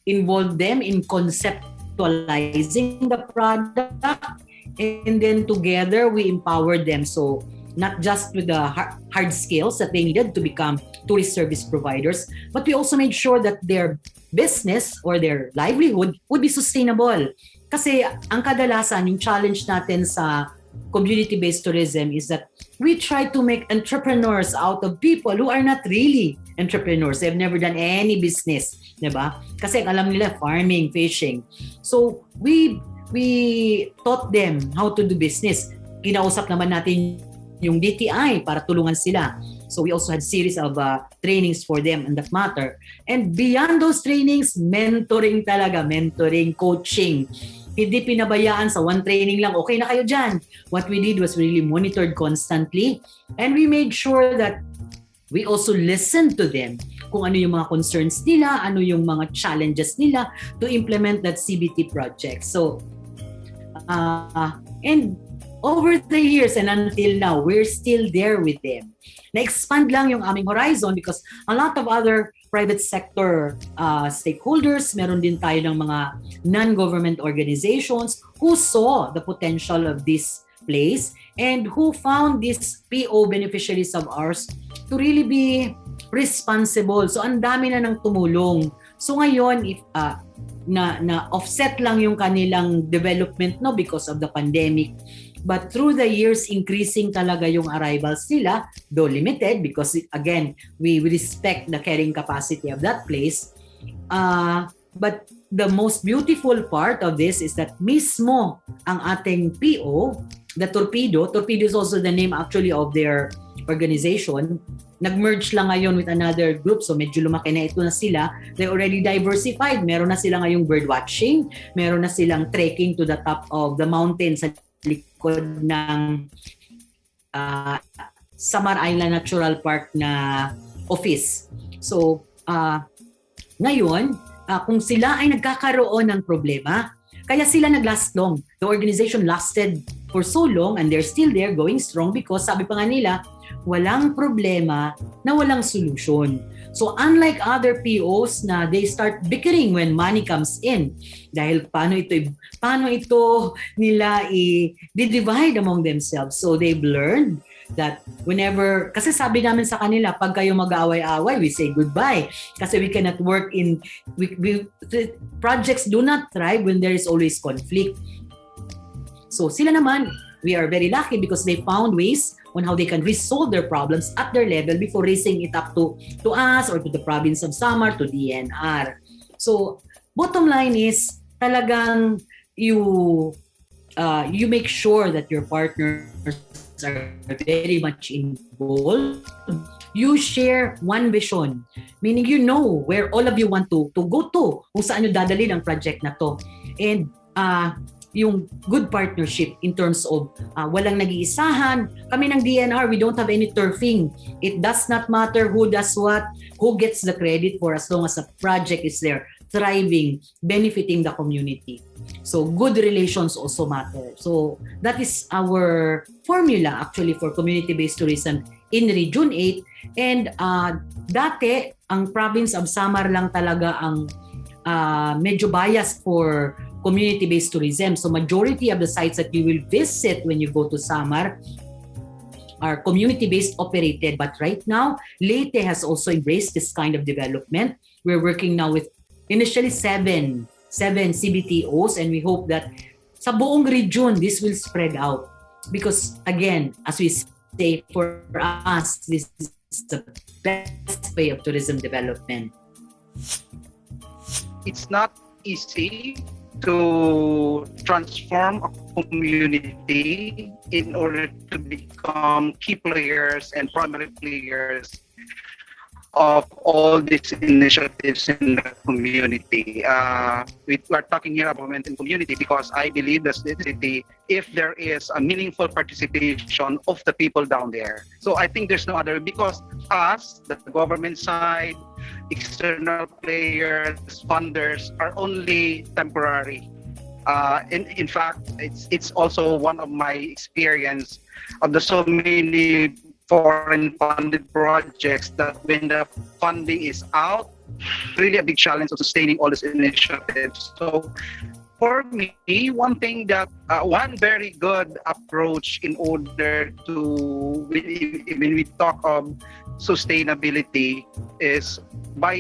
S3: involved them in conceptualizing the product, and then together we empowered them. So not just with the hard skills that they needed to become tourist service providers, but we also made sure that their business or their livelihood would be sustainable. Kasi ang kadalasan, yung challenge natin sa community-based tourism is that we try to make entrepreneurs out of people who are not really entrepreneurs. They've never done any business, diba? Kasi alam nila farming, fishing. So we taught them how to do business. Kinausap naman natin yung DTI para tulungan sila. So we also had series of trainings for them in that matter. And beyond those trainings, mentoring talaga, coaching. Hindi pinabayaan sa one training lang, okay na kayo dyan. What we did was really monitored constantly, and we made sure that we also listened to them kung ano yung mga concerns nila, ano yung mga challenges nila to implement that CBT project. So, and over the years and until now, we're still there with them. Na-expand lang yung aming horizon because a lot of other private sector stakeholders, meron din tayo ng mga non-government organizations who saw the potential of this place and who found these PO beneficiaries of ours to really be responsible. So ang dami na nang tumulong. So ngayon, if na offset lang yung kanilang development no because of the pandemic. But through the years, increasing talaga yung arrivals nila, though limited because again, we respect the carrying capacity of that place. But the most beautiful part of this is that mismo ang ating PO, the Torpedo is also the name actually of their organization. Nag-merge lang ngayon with another group, so medyo lumaki na ito na sila. They already diversified. Meron na sila ngayong bird watching, meron na silang trekking to the top of the mountains sa likod ng Samar Island Natural Park na office. So, ngayon, kung sila ay nagkakaroon ng problema, Kaya sila naglast long. The organization lasted for so long and they're still there going strong because sabi pa nga nila, walang problema na walang solution. So unlike other POs na they start bickering when money comes in dahil paano ito nila i-divide among themselves. So they've learned that whenever, kasi sabi namin sa kanila, pag kayo mag-aaway-away, we say goodbye. Kasi we cannot work projects do not thrive when there is always conflict. So sila naman, we are very lucky because they found ways on how they can resolve their problems at their level before raising it up to us or to the province of Samar, to DNR. So bottom line is talagang you make sure that your partners are very much involved. You share one vision, meaning you know where all of you want to go to, kung saan nyo dadali ang project na to. And yung good partnership in terms of walang nag-iisahan. Kami ng DNR, we don't have any turfing. It does not matter who does what, who gets the credit for as long as the project is there, thriving, benefiting the community. So good relations also matter. So that is our formula actually for community-based tourism in Region 8. And dati, ang province of Samar lang talaga ang medyo biased for community-based tourism. So majority of the sites that you will visit when you go to Samar are community-based operated. But right now, Leyte has also embraced this kind of development. We're working now with initially seven CBTOs, and we hope that sa buong region, this will spread out. Because again, as we say, for us, this is the best way of tourism development.
S4: It's not easy to transform a community in order to become key players and primary players of all these initiatives in the community. We are talking here about government and community because I believe that city, if there is a meaningful participation of the people down there. So I think there's no other, because us, the government side, external players, funders are only temporary. In fact, it's also one of my experience of the so many foreign funded projects that when the funding is out, really a big challenge of sustaining all these initiatives. So for me, one thing that one very good approach in order to when we talk of sustainability is by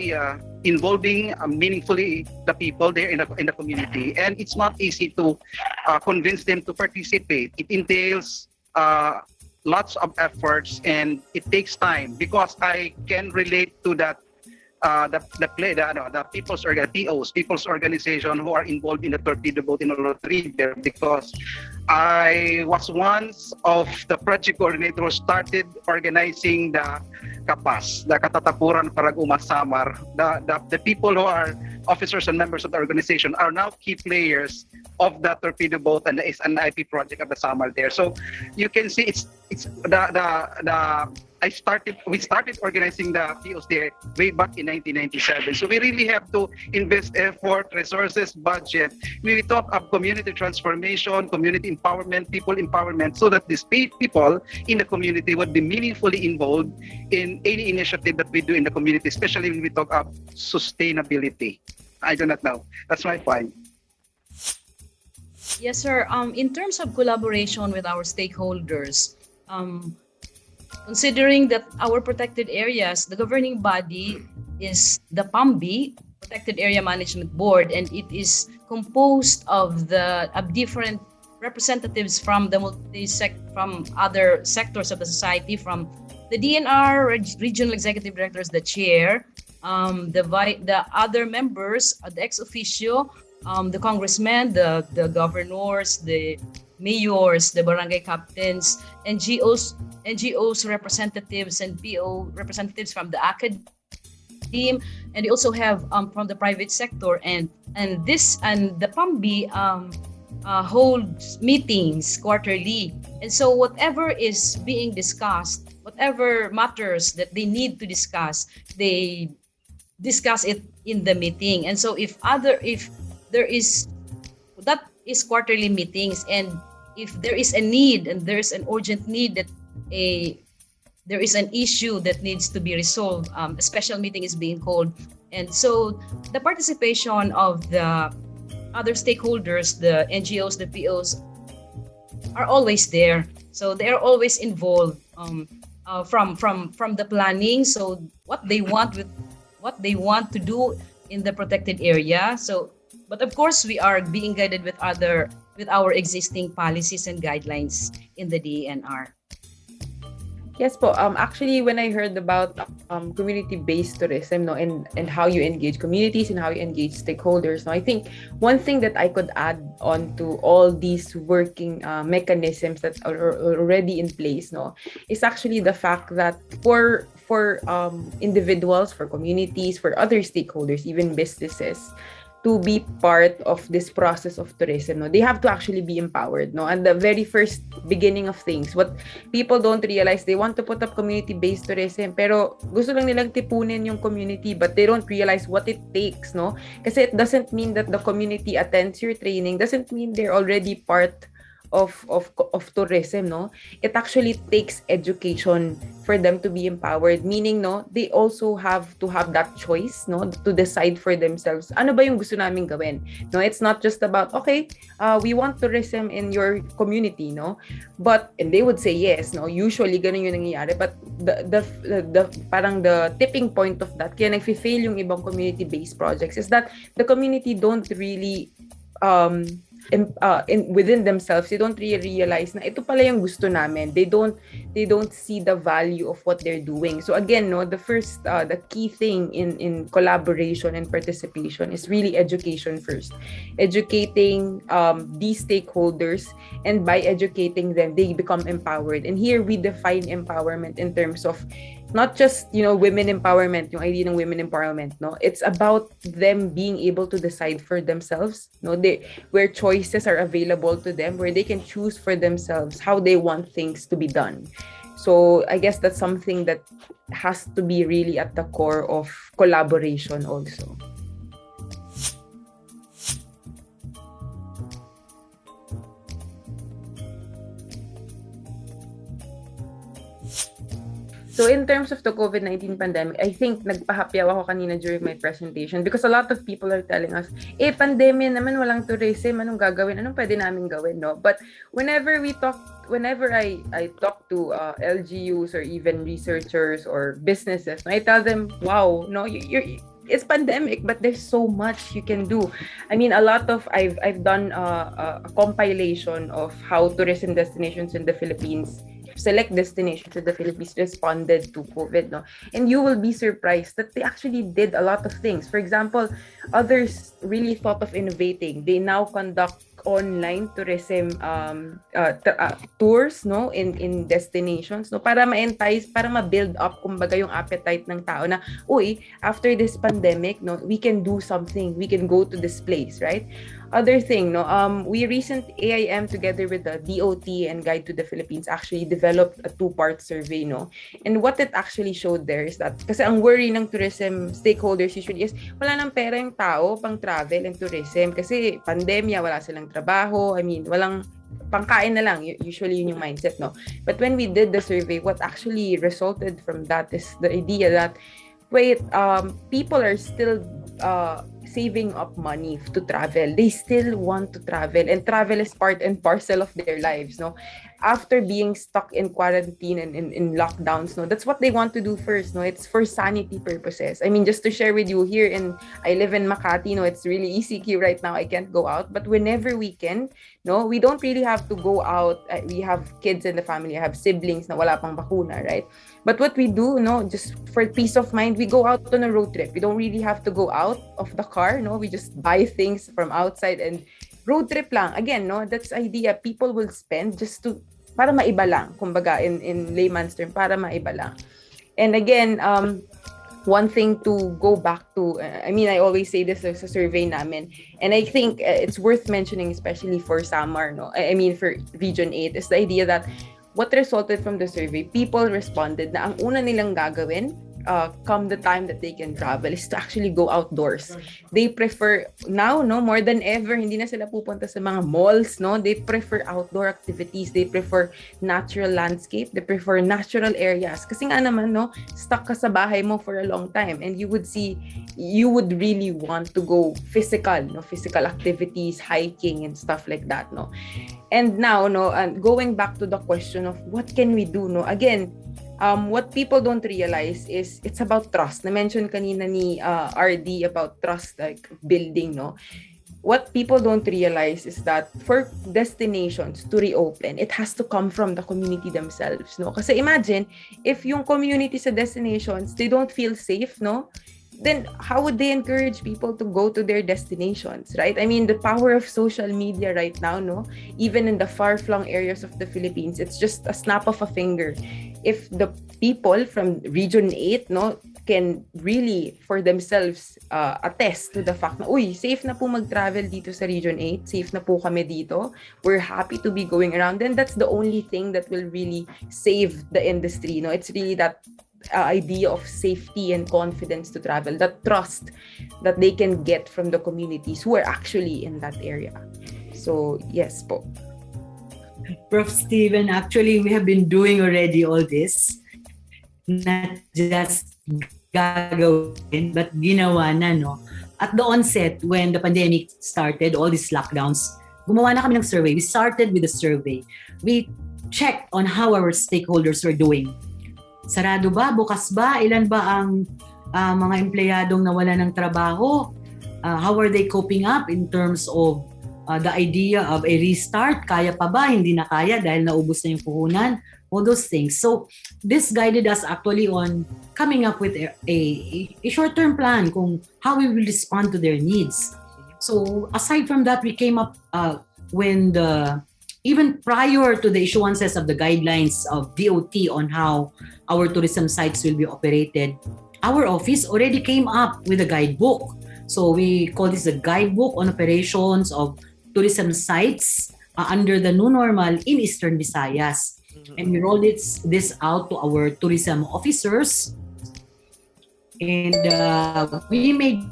S4: involving meaningfully the people there in the community. And it's not easy to convince them to participate. It entails lots of efforts and it takes time, because I can relate to that the people's organization who are involved in the torpedo boat in Olot River, because I was once of the project coordinator who started organizing the KAPAS, the Katatapuran Paraguma Samar. The people who are officers and members of the organization are now key players of the torpedo boat and the SNIP project of the Samar there. So you can see it's we started organizing the POs there way back in 1997. So we really have to invest effort, resources, budget. We talk of community transformation, community empowerment, people empowerment, so that these people in the community would be meaningfully involved in any initiative that we do in the community, especially when we talk of sustainability. I do not know. That's my point.
S5: Yes, sir. In terms of collaboration with our stakeholders, considering that our protected areas, the governing body is the PAMB, Protected Area Management Board, and it is composed of different representatives from from other sectors of the society, from the DNR, Regional Executive Directors, the chair, the other members, the ex officio, the congressmen, the governors, the mayors, the barangay captains, NGOs representatives, and PO representatives from the academe, and they also have from the private sector, and the PAMB holds meetings quarterly, and so whatever is being discussed, whatever matters that they need to discuss, they discuss it in the meeting. And so if there is that is quarterly meetings, and if there is a need and there's an urgent need that there is an issue that needs to be resolved, a special meeting is being called. And so the participation of the other stakeholders, the NGOs, the POs, are always there. So they are always involved from the planning. So what they want to do in the protected area. So, but of course, we are being guided with our existing policies and guidelines in the DENR.
S6: Yes po. Actually, when I heard about community-based tourism, no, and how you engage communities and how you engage stakeholders, no, I think one thing that I could add on to all these working mechanisms that are already in place, no, is actually the fact that for individuals, for communities, for other stakeholders, even businesses, to be part of this process of tourism, no, they have to actually be empowered, no. And the very first beginning of things, what people don't realize, they want to put up community-based tourism, pero gusto lang nilang tipunin yung community, but they don't realize what it takes, no. Kasi it doesn't mean that the community attends your training, doesn't mean they're already part of tourism, no. It actually takes education for them to be empowered, meaning, no, they also have to have that choice, no, to decide for themselves ano ba yung gusto namin gawin, no. It's not just about, okay, we want tourism in your community, no, but, and they would say yes, no, usually ganun yung nangyayari, but the parang the tipping point of that, kaya nagfi-fail yung ibang community-based projects, is that the community don't really within themselves, they don't really realize na ito pala yung gusto namin. They don't see the value of what they're doing. So again, no, the key thing in collaboration and participation is really education first. Educating these stakeholders, and by educating them, they become empowered. And here we define empowerment in terms of not just, women empowerment, yung idea ng women empowerment, no? It's about them being able to decide for themselves, no? Where choices are available to them, where they can choose for themselves how they want things to be done. So I guess that's something that has to be really at the core of collaboration also. So in terms of the COVID-19 pandemic, I think nagpahapyaw ako kanina during my presentation because a lot of people are telling us, pandemya naman, walang tourism, anong gagawin? Anong pwede namin gawin, no? But whenever I talk to LGUs or even researchers or businesses, I tell them, wow, no, it's pandemic, but there's so much you can do. I mean, I've done a compilation of how tourism destinations in the Philippines, select destinations in the Philippines responded to COVID, no? And you will be surprised that they actually did a lot of things. For example, others really thought of innovating. They now conduct online tourism tours, no, in destinations, no, para ma-entice, para ma-build up kumbaga yung appetite ng tao na, after this pandemic, no, we can do something, we can go to this place, right? Other thing, no, we AIM together with the DOT and Guide to the Philippines actually developed a 2-part survey, no, and what it actually showed there is that, kasi ang worry ng tourism stakeholders usually is wala nang pera yung tao pang travel and tourism kasi pandemya, wala silang trabaho, I mean, walang pangkain na lang, usually yun yung mindset, no. But when we did the survey, what actually resulted from that is the idea that people are still saving up money to travel. They still want to travel, and travel is part and parcel of their lives, no. After being stuck in quarantine and in lockdowns, no, that's what they want to do first, no. It's for sanity purposes. I mean, just to share with you, I live in Makati, no, it's really ECQ right now. I can't go out, but whenever we can, no, we don't really have to go out. We have kids in the family, I have siblings na wala pang bakuna, right? But what we do, no, just for peace of mind, we go out on a road trip. We don't really have to go out of the car, no. We just buy things from outside and road trip lang. Again, no, that's the idea. People will spend para maiba lang, kumbaga in layman's term, para maiba lang. And again, one thing to go back to, I always say this as a survey namin, and I think it's worth mentioning, especially for Samar, no, for Region 8, is the idea that what resulted from the survey, people responded na ang una nilang gagawin come the time that they can travel is to actually go outdoors. They prefer now, no, more than ever, hindi na sila pupunta sa mga malls, no? They prefer outdoor activities. They prefer natural landscape. They prefer natural areas. Kasi nga naman, no, stuck ka sa bahay mo for a long time, and you would really want to go physical activities, hiking and stuff like that, no? And now, no, going back to the question of what can we do, no? Again, what people don't realize is it's about trust. Na-mention kanina ni RD about trust, like building, no? What people don't realize is that for destinations to reopen, it has to come from the community themselves, no? Kasi imagine, if yung community sa destinations, they don't feel safe, no? Then how would they encourage people to go to their destinations, right? I mean, the power of social media right now, no? Even in the far-flung areas of the Philippines, it's just a snap of a finger. If the people from Region 8, no, can really for themselves attest to the fact na, uy, safe na po mag-travel dito sa Region 8, safe na po kami dito, we're happy to be going around, then that's the only thing that will really save the industry, no? It's really that idea of safety and confidence to travel, that trust that they can get from the communities who are actually in that area. So, yes po.
S3: Prof. Steven, actually, we have been doing already all this. Not just gagawin, but ginawa na, no? At the onset, when the pandemic started, all these lockdowns, gumawa na kami ng survey. We started with a survey. We checked on how our stakeholders were doing. Sarado ba? Bukas ba? Ilan ba ang mga empleyadong nawala ng trabaho? How are they coping up in terms of the idea of a restart? Kaya pa ba? Hindi na kaya dahil naubos na yung puhunan? All those things. So this guided us actually on coming up with a short-term plan kung how we will respond to their needs. So aside from that, we came up when even prior to the issuances of the guidelines of DOT on how our tourism sites will be operated, our office already came up with a guidebook. So we call this the guidebook on operations of tourism sites under the new normal in Eastern Visayas. And we rolled this out to our tourism officers. And we made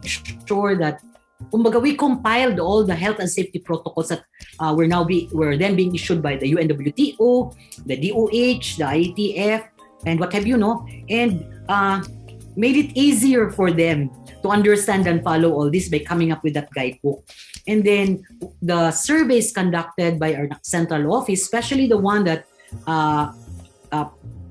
S3: sure that we compiled all the health and safety protocols that were then being issued by the UNWTO, the DOH, the IETF, and what have you, no? And made it easier for them to understand and follow all this by coming up with that guidebook. And then the surveys conducted by our central office, especially the one that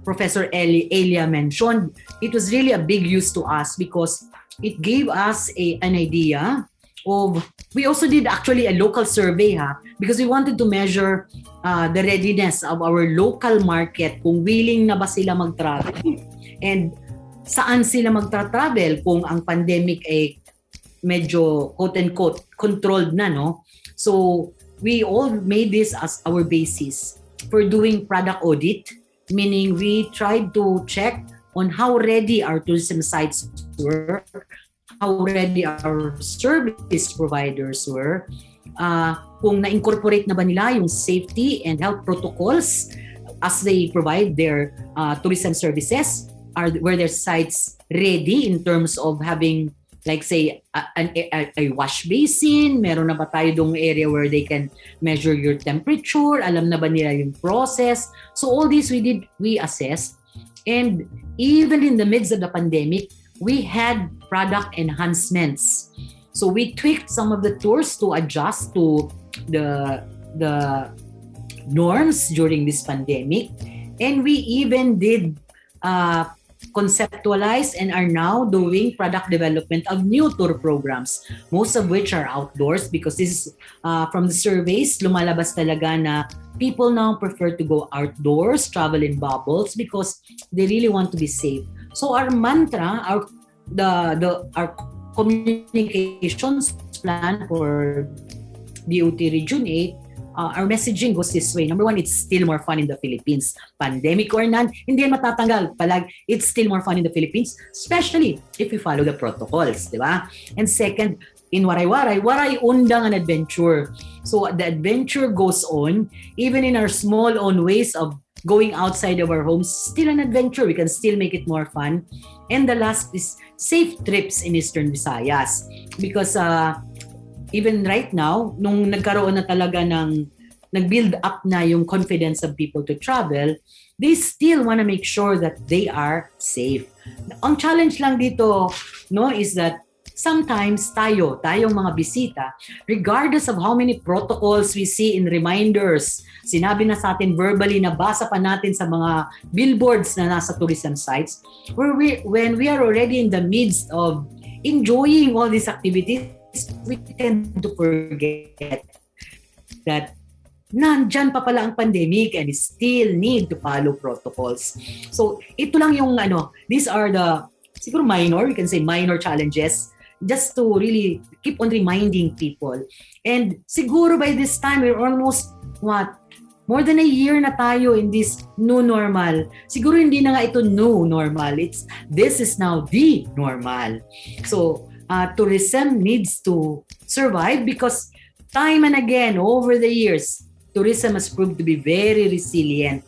S3: Professor Elia mentioned, it was really a big use to us because it gave us an idea of, we also did actually a local survey because we wanted to measure the readiness of our local market, kung willing na ba sila mag-travel and saan sila magtra-travel kung ang pandemic ay medyo quote-unquote controlled na, no? So we all made this as our basis for doing product audit, meaning we tried to check on how ready our tourism sites were, how ready our service providers were, kung na-incorporate na ba nila yung safety and health protocols as they provide their tourism services, were their sites ready in terms of having, like say, a wash basin, meron na ba tayo dong area where they can measure your temperature, alam na ba nila yung process. So all this we assessed, and even in the midst of the pandemic, we had product enhancements. So we tweaked some of the tours to adjust to the norms during this pandemic, and we even did conceptualize and are now doing product development of new tour programs, most of which are outdoors, because this is from the surveys, lumalabas talaga na people now prefer to go outdoors, travel in bubbles, because they really want to be safe. So our mantra, our communications plan for DOT Region 8, our messaging goes this way. Number one, it's still more fun in the Philippines. Pandemic or none, hindi yan matatanggal. It's still more fun in the Philippines, especially if we follow the protocols, di ba? And second, in Waray-Waray, Waray undang an adventure. So the adventure goes on, even in our small own ways of going outside of our homes, still an adventure. We can still make it more fun. And the last is safe trips in Eastern Visayas. Because even right now, nung nagkaroon na talaga nag-build up na yung confidence of people to travel, they still want to make sure that they are safe. Ang challenge lang dito, no, is that sometimes tayong mga bisita, regardless of how many protocols we see in reminders, sinabi na sa atin verbally, nabasa pa natin sa mga billboards na nasa tourism sites, when we are already in the midst of enjoying all these activities, we tend to forget that nandyan pa pala ang pandemic and still need to follow protocols. So, ito lang yung these are the, siguro we can say minor challenges, just to really keep on reminding people. And siguro by this time, we're almost, more than a year na tayo in this new normal. Siguro hindi na nga ito new normal. This is now the normal. So, tourism needs to survive because time and again, over the years, tourism has proved to be very resilient.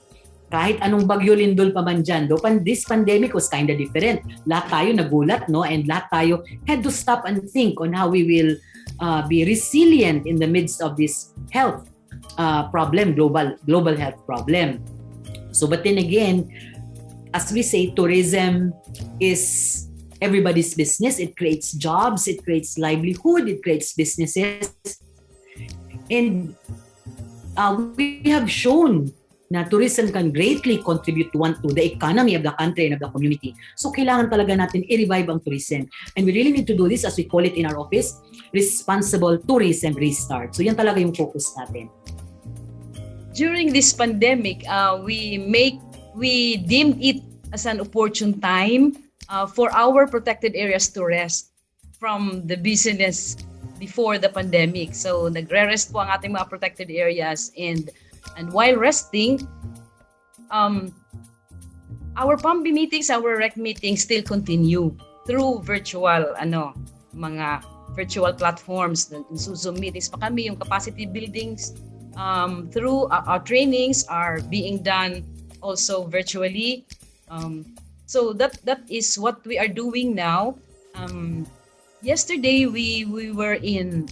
S3: Kahit anong bagyo lindol pa man dyan, this pandemic was kind of different. Lahat tayo nagulat, no? And lahat tayo had to stop and think on how we will be resilient in the midst of this health problem, global health problem. So, but then again, as we say, tourism is everybody's business. It creates jobs, it creates livelihood, it creates businesses. And we have shown na tourism can greatly contribute to the economy of the country and of the community. So kailangan talaga natin i-revive ang tourism. And we really need to do this, as we call it in our office, responsible tourism restart. So yan talaga yung focus natin.
S5: During this pandemic, we deemed it as an opportune time for our protected areas to rest from the business before the pandemic. So nagre-rest po ang ating mga protected areas, and while resting, our PAMB meetings, our REC meetings still continue through virtual mga virtual platforms. Zoom meetings pa kami, yung capacity buildings through our trainings are being done also virtually. So that is what we are doing now. Yesterday, we were in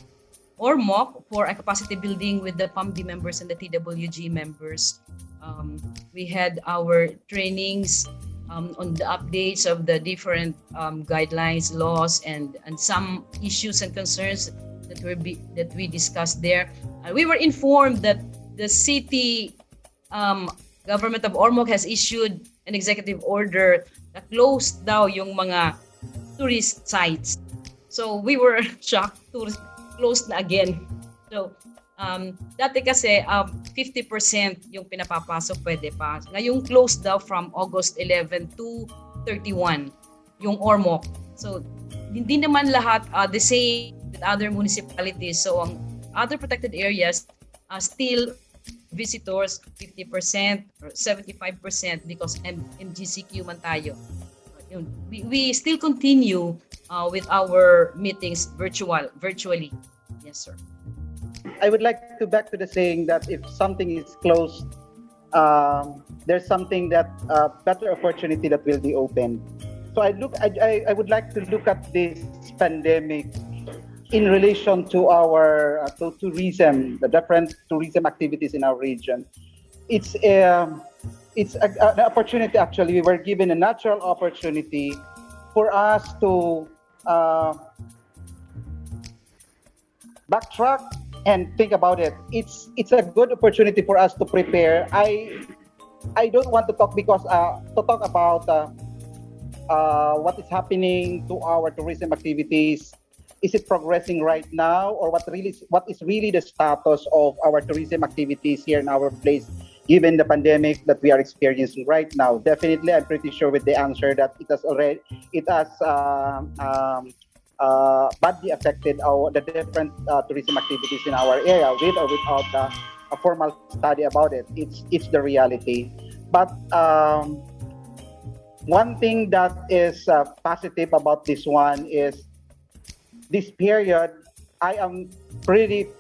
S5: Ormoc for a capacity building with the PAMD members and the TWG members. We had our trainings on the updates of the different guidelines, laws, and some issues and concerns that we discussed there. We were informed that the city government of Ormoc has issued an executive order that closed daw yung mga tourist sites. So we were shocked to close na again. So dati kasi 50% yung pinapapasok, pwede pa. Ngayong closed daw from August 11 to 31 yung Ormoc. So hindi naman lahat the same with other municipalities. So ang other protected areas still visitors 50% or 75% because MGCQ man tayo. We still continue with our meetings virtually. Yes, sir.
S4: I would like to back to the saying that if something is closed, there's something that better opportunity that will be opened. So I would like to look at this pandemic in relation to our to tourism, the different tourism activities in our region. It's an opportunity. Actually, we were given a natural opportunity for us to backtrack and think about it. It's a good opportunity for us to prepare. I don't want to talk about what is happening to our tourism activities. Is it progressing right now, or what is really the status of our tourism activities here in our place, given the pandemic that we are experiencing right now? Definitely, I'm pretty sure with the answer that it has badly affected the different tourism activities in our area, with or without a formal study about it. It's the reality. But one thing that is positive about this one is this period I am pretty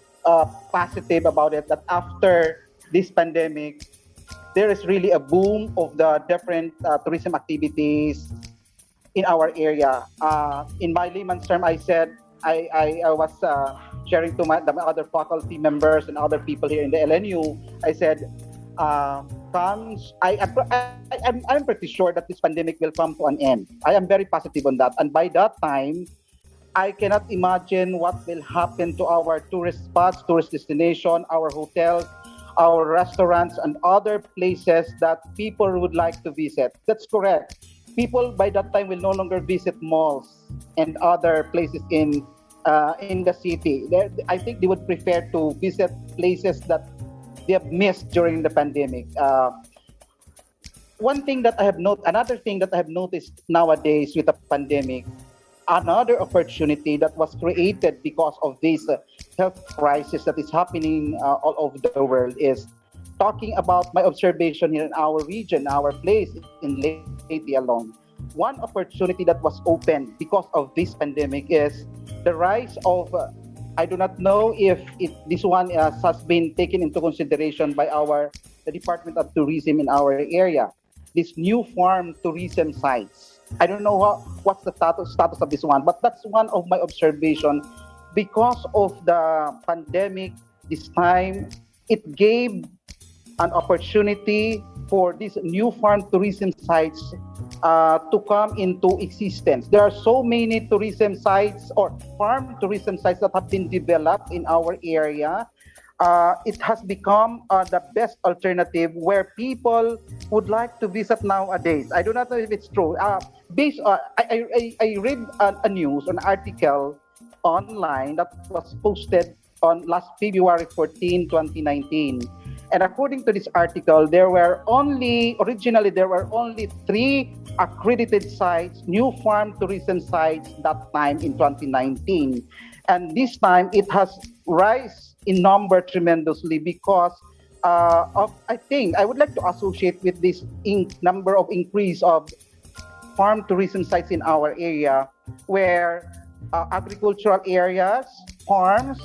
S4: positive about it that after this pandemic, there is really a boom of the different tourism activities in our area. In my layman's term, I said I was sharing to the other faculty members and other people here in the LNU. I said, I'm pretty sure that this pandemic will come to an end. I am very positive on that, and by that time, I cannot imagine what will happen to our tourist spots, tourist destination, our hotels, our restaurants, and other places that people would like to visit. That's correct. People by that time will no longer visit malls and other places in the city. I think they would prefer to visit places that they have missed during the pandemic. Another thing that I have noticed nowadays with the pandemic, another opportunity that was created because of this health crisis that is happening all over the world is talking about my observation here in our region, our place in Leyte alone. One opportunity that was opened because of this pandemic is the rise of, I do not know if this one has been taken into consideration by the Department of Tourism in our area, this new farm tourism sites. I don't know what's the status of this one, but that's one of my observation. Because of the pandemic this time, it gave an opportunity for these new farm tourism sites to come into existence. There are so many tourism sites or farm tourism sites that have been developed in our area. It has become the best alternative where people would like to visit nowadays. I do not know if it's true. I read an article online that was posted on last February 14, 2019. And according to this article, originally there were only 3 accredited sites, new farm tourism sites that time in 2019. And this time it has rise in number tremendously because I think I would like to associate with this number of increase of farm tourism sites in our area where agricultural areas, farm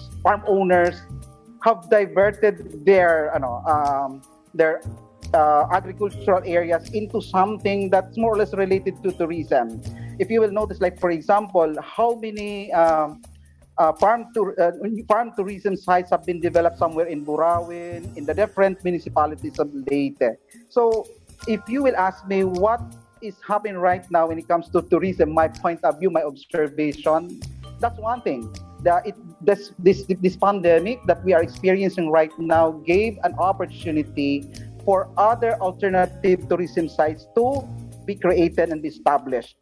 S4: owners have diverted their agricultural areas into something that's more or less related to tourism. If you will notice, like for example, how many farm tourism sites have been developed somewhere in Burawin, in the different municipalities of Leyte. So if you will ask me what is happening right now when it comes to tourism, my point of view, my observation, that's one thing. This pandemic that we are experiencing right now gave an opportunity for other alternative tourism sites to be created and be established.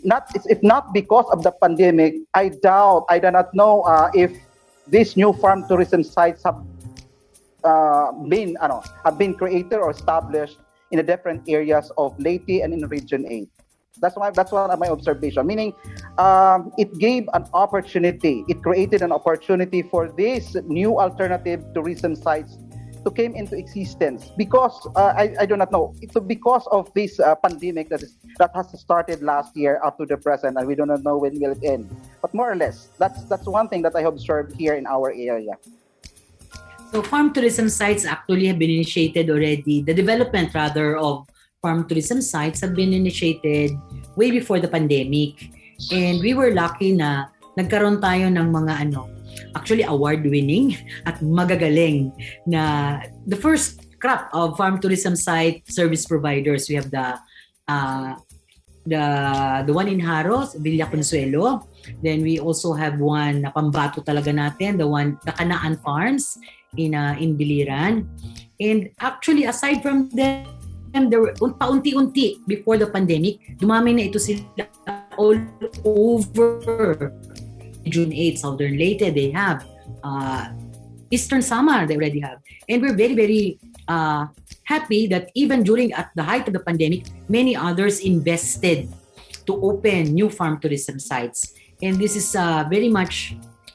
S4: If not because of the pandemic, I do not know if these new farm tourism sites have been created or established in the different areas of Leyte and in Region 8. That's one of my observation. Meaning, it gave an opportunity. It created an opportunity for these new alternative tourism sites to came into existence because I do not know. It's because of this pandemic that has started last year up to the present, and we do not know when will it end. But more or less, that's one thing that I observed here in our area.
S3: So farm tourism sites actually have been initiated already. The development rather of farm tourism sites have been initiated way before the pandemic. And we were lucky na nagkaroon tayo ng mga actually award-winning at magagaling na the first crop of farm tourism site service providers. We have the one in Haros, Villa Consuelo. Then we also have one na pambato talaga natin, the Kanaan Farms in Biliran. And actually aside from them, there were paunti-unti before the pandemic, dumami na ito sila all over June 8, Southern Leyte, they have Eastern Samar, they already have. And we're very, very happy that even during at the height of the pandemic, many others invested to open new farm tourism sites. And this is very much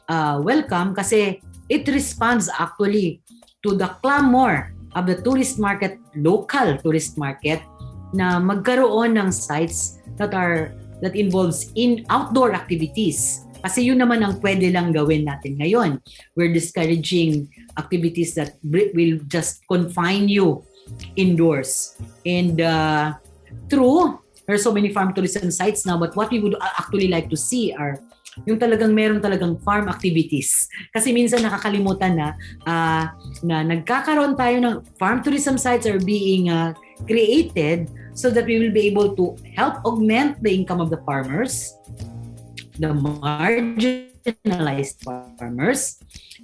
S3: welcome kasi it responds actually to the clamor of the tourist market, local tourist market, na magkaroon ng sites that involves in outdoor activities Kasi yun naman ang pwede lang gawin natin ngayon. We're discouraging activities that will just confine you indoors. And true, there are so many farm tourism sites now, but what we would actually like to see are yung talagang meron talagang farm activities. Kasi minsan nakakalimutan na nagkakaroon tayo ng farm tourism sites are being created so that we will be able to help augment the income of the farmers, the marginalized farmers,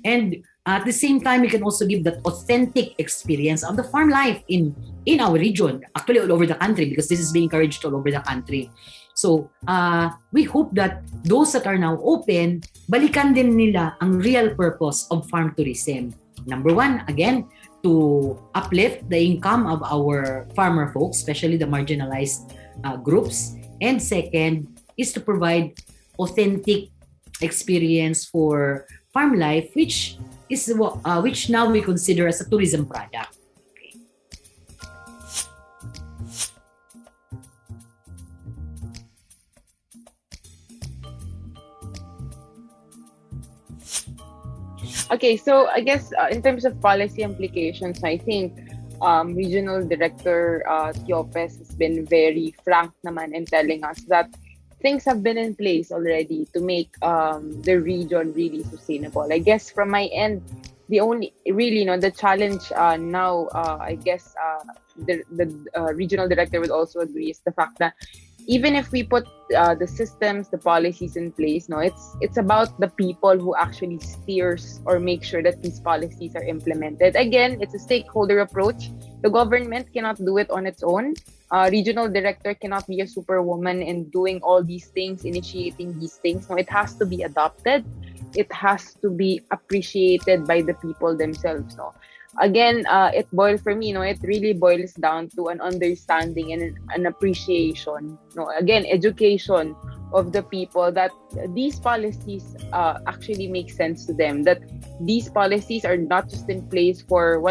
S3: and at the same time, we can also give that authentic experience of the farm life in our region, actually all over the country, because this is being encouraged all over the country. So, we hope that those that are now open, balikan din nila ang real purpose of farm tourism. Number one, again, to uplift the income of our farmer folks, especially the marginalized groups. And second, is to provide authentic experience for farm life, which now we consider as a tourism product.
S2: Okay, so I guess in terms of policy implications, I think Regional Director Tiopes has been very frank naman in telling us that things have been in place already to make the region really sustainable. I guess from my end, the only really, the challenge now, I guess the regional director would also agree, is the fact that even if we put the systems, the policies in place, it's about the people who actually steers or make sure that these policies are implemented. Again, it's a stakeholder approach. The government cannot do it on its own. Regional director cannot be a superwoman in doing all these things, initiating these things. No, it has to be adopted. It has to be appreciated by the people themselves. No, again, it really boils down to an understanding and an appreciation. No, again, education of the people that these policies actually make sense to them. That these policies are not just in place for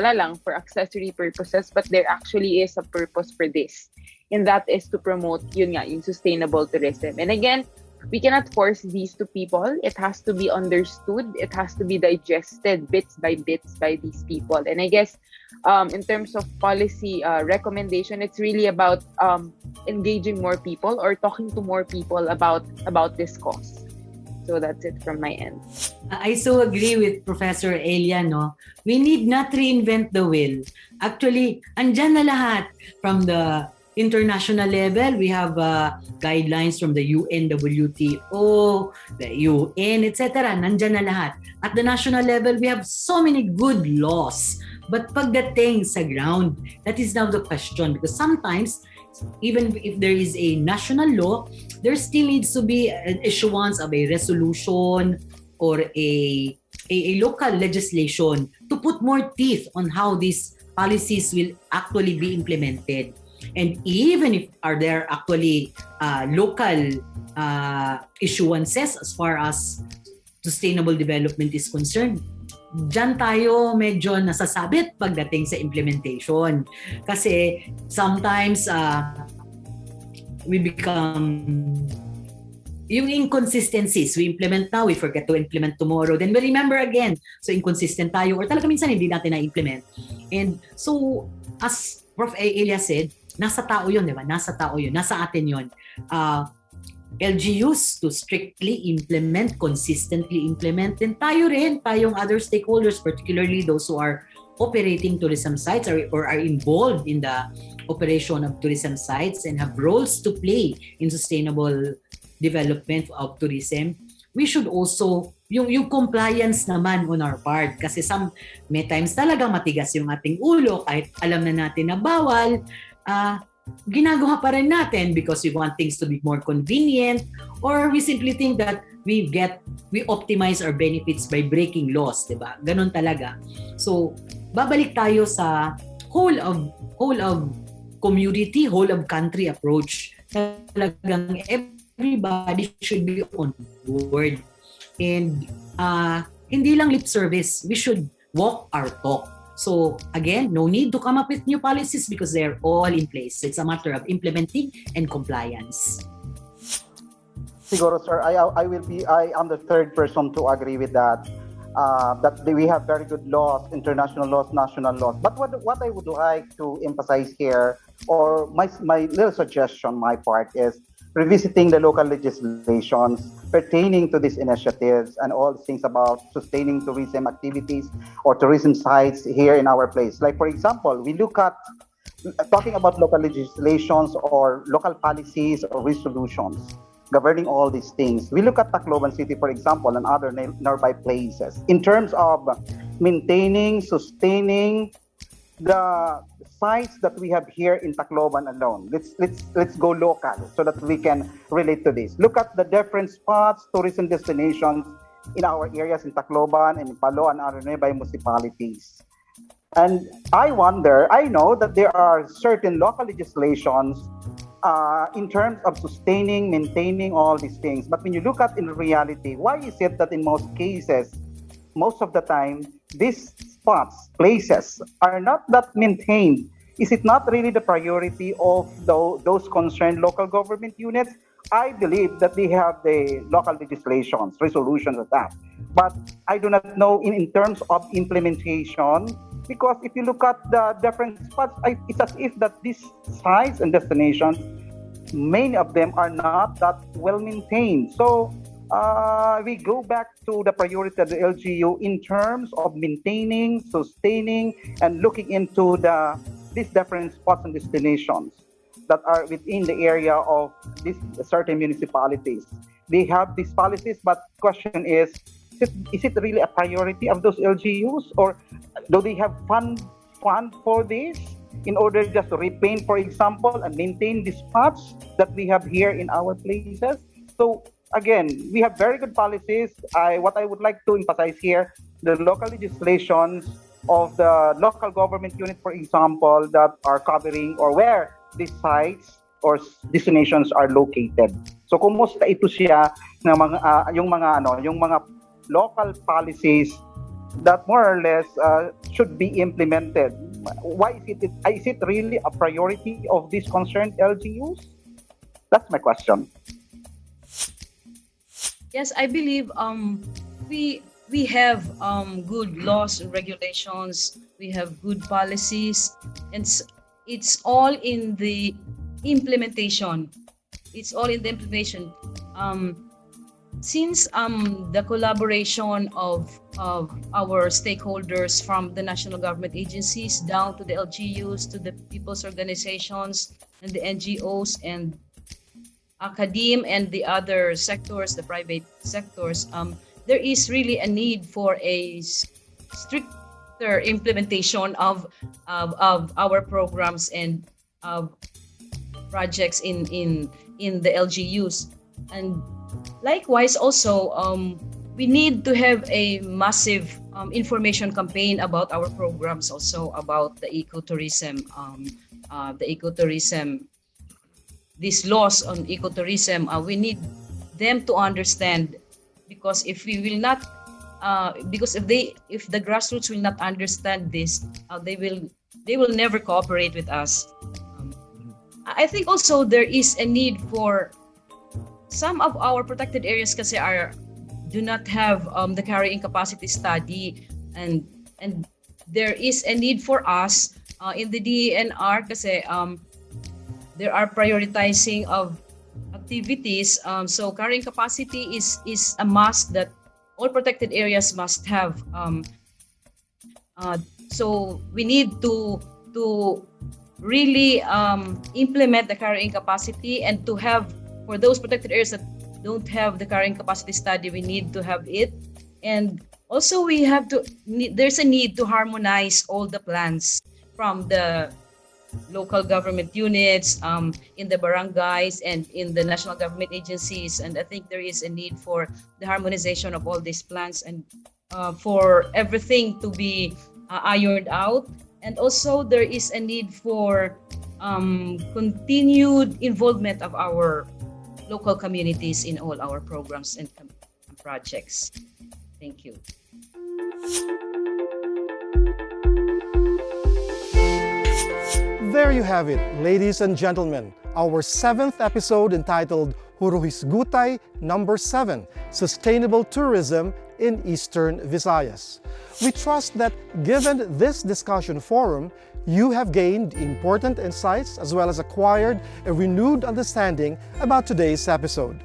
S2: for accessory purposes, but there actually is a purpose for this, and that is to promote yung sustainable tourism. And again, we cannot force these to people. It has to be understood. It has to be digested bits by these people. And I guess in terms of policy recommendation, it's really about engaging more people or talking to more people about this cause. So that's it from my end.
S3: I so agree with Professor Elia, no? We need not reinvent the wheel. Actually, andyan na lahat. From the international level, we have guidelines from the UN, WTO, the UN, etc. Nandyan na lahat. At the national level, we have so many good laws. But pagdating sa ground, that is now the question. Because sometimes, even if there is a national law, there still needs to be an issuance of a resolution or a local legislation to put more teeth on how these policies will actually be implemented. And even if there actually local issuances as far as sustainable development is concerned, dyan tayo medyo nasasabit pagdating sa implementation. Kasi sometimes we become yung inconsistencies. We implement now, we forget to implement tomorrow, then we remember again. So inconsistent tayo or talaga minsan hindi natin na-implement. And so as Prof. Elia said, nasa tao yun, di ba? Nasa tao yun. Nasa atin yun. LGUs to strictly implement, consistently implement. And tayo rin, tayong other stakeholders, particularly those who are operating tourism sites or are involved in the operation of tourism sites and have roles to play in sustainable development of tourism, we should also, yung compliance naman on our part. Kasi may times talaga matigas yung ating ulo kahit alam na natin na bawal, ginagawa pa rin natin because we want things to be more convenient, or we simply think that we optimize our benefits by breaking laws, diba? Ganon talaga. So, babalik tayo sa whole of community, whole of country approach. Talagang everybody should be on board. And hindi lang lip service, we should walk our talk. So again, no need to come up with new policies because they're all in place. It's a matter of implementing and compliance.
S7: Siguro, sir, I am the third person to agree with that. We have very good laws, international laws, national laws. But what I would like to emphasize here, or my little suggestion, my part, is revisiting the local legislations pertaining to these initiatives and all things about sustaining tourism activities or tourism sites here in our place. Like, for example, we look at talking about local legislations or local policies or resolutions governing all these things. We look at Tacloban City, for example, and other nearby places in terms of maintaining, sustaining the sites that we have here in Tacloban alone. Let's go local so that we can relate to this. Look at the different spots, tourism destinations in our areas in Tacloban and in Palo and other nearby municipalities. And I know that there are certain local legislations in terms of sustaining, maintaining all these things. But when you look at in reality, why is it that in most cases, most of the time, these spots, places are not that maintained? Is it not really the priority of those concerned local government units? I believe that they have the local legislations, resolutions of that. But I do not know in terms of implementation, because if you look at the different spots, it's as if that these sites and destinations, many of them are not that well maintained. So we go back to the priority of the LGU in terms of maintaining, sustaining, and looking into these different spots and destinations that are within the area of these certain municipalities. They have these policies, but question is it really a priority of those LGUs, or do they have fund for this in order just to repaint, for example, and maintain the spots that we have here in our places? So again, we have very good policies. What I would like to emphasize here, the local legislations of the local government unit, for example, that are covering or where these sites or destinations are located. So kumusta ito siya ng mga yung mga local policies that more or less should be implemented. Why is it really a priority of these concerned LGUs? That's my question.
S5: Yes, I believe we have good laws and regulations. We have good policies, and it's all in the implementation. It's all in the implementation. Since the collaboration of our stakeholders from the national government agencies down to the LGUs, to the people's organizations and the NGOs and academe and the other sectors, the private sectors, there is really a need for a stricter implementation of our programs and projects in the LGUs. And likewise, also, we need to have a massive information campaign about our programs, also about the ecotourism, these laws on ecotourism. We need them to understand, because if we will not, because if the grassroots will not understand this, they will never cooperate with us. I think also there is a need for some of our protected areas kasi do not have the carrying capacity study, and there is a need for us in the DENR kasi there are prioritizing of activities. So carrying capacity is a must that all protected areas must have. So we need to really implement the carrying capacity, and to have, for those protected areas that don't have the carrying capacity study, we need to have it. And also there's a need to harmonize all the plans from the local government units, in the barangays and in the national government agencies. And I think there is a need for the harmonization of all these plans and for everything to be ironed out. And also there is a need for continued involvement of our local communities in all our programs and projects. Thank you.
S1: There you have it, ladies and gentlemen. our 7th episode entitled Huruhisgutay number 7, Sustainable Tourism in Eastern Visayas. We trust that given this discussion forum, you have gained important insights as well as acquired a renewed understanding about today's episode.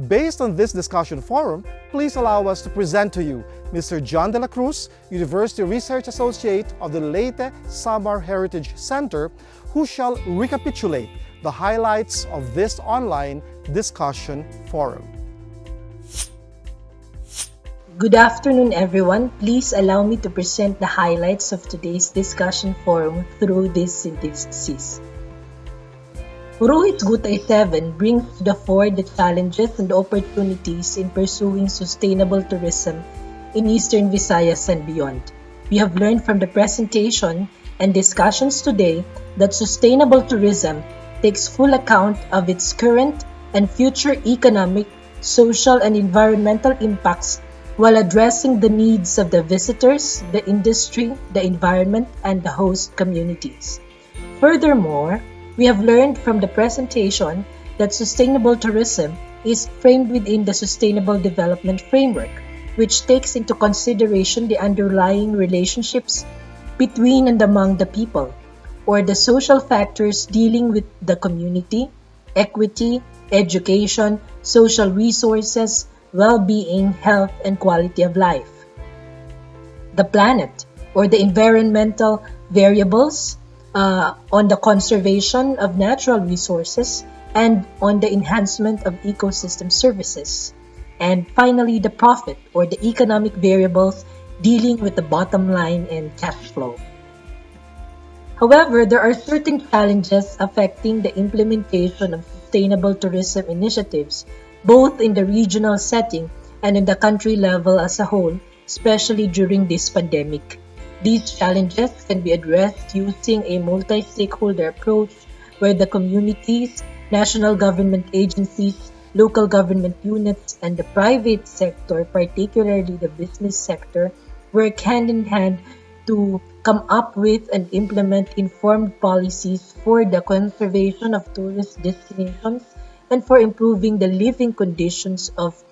S1: Based on this discussion forum, please allow us to present to you Mr. John de la Cruz, University Research Associate of the Leyte-Samar Heritage Center, who shall recapitulate the highlights of this online discussion forum.
S8: Good afternoon, everyone. Please allow me to present the highlights of today's discussion forum through this synthesis. Huruhisgutay 7 brings to the fore the challenges and opportunities in pursuing sustainable tourism in Eastern Visayas and beyond. We have learned from the presentation and discussions today that sustainable tourism takes full account of its current and future economic, social, and environmental impacts while addressing the needs of the visitors, the industry, the environment, and the host communities. Furthermore, we have learned from the presentation that sustainable tourism is framed within the Sustainable Development Framework, which takes into consideration the underlying relationships between and among the people, or the social factors dealing with the community, equity, education, social resources, well-being, health, and quality of life. The planet, or the environmental variables on the conservation of natural resources and on the enhancement of ecosystem services. And finally, the profit, or the economic variables dealing with the bottom line and cash flow. However, there are certain challenges affecting the implementation of sustainable tourism initiatives both in the regional setting and in the country level as a whole, especially during this pandemic. These challenges can be addressed using a multi-stakeholder approach where the communities, national government agencies, local government units, and the private sector, particularly the business sector, work hand in hand to come up with and implement informed policies for the conservation of tourist destinations and for improving the living conditions of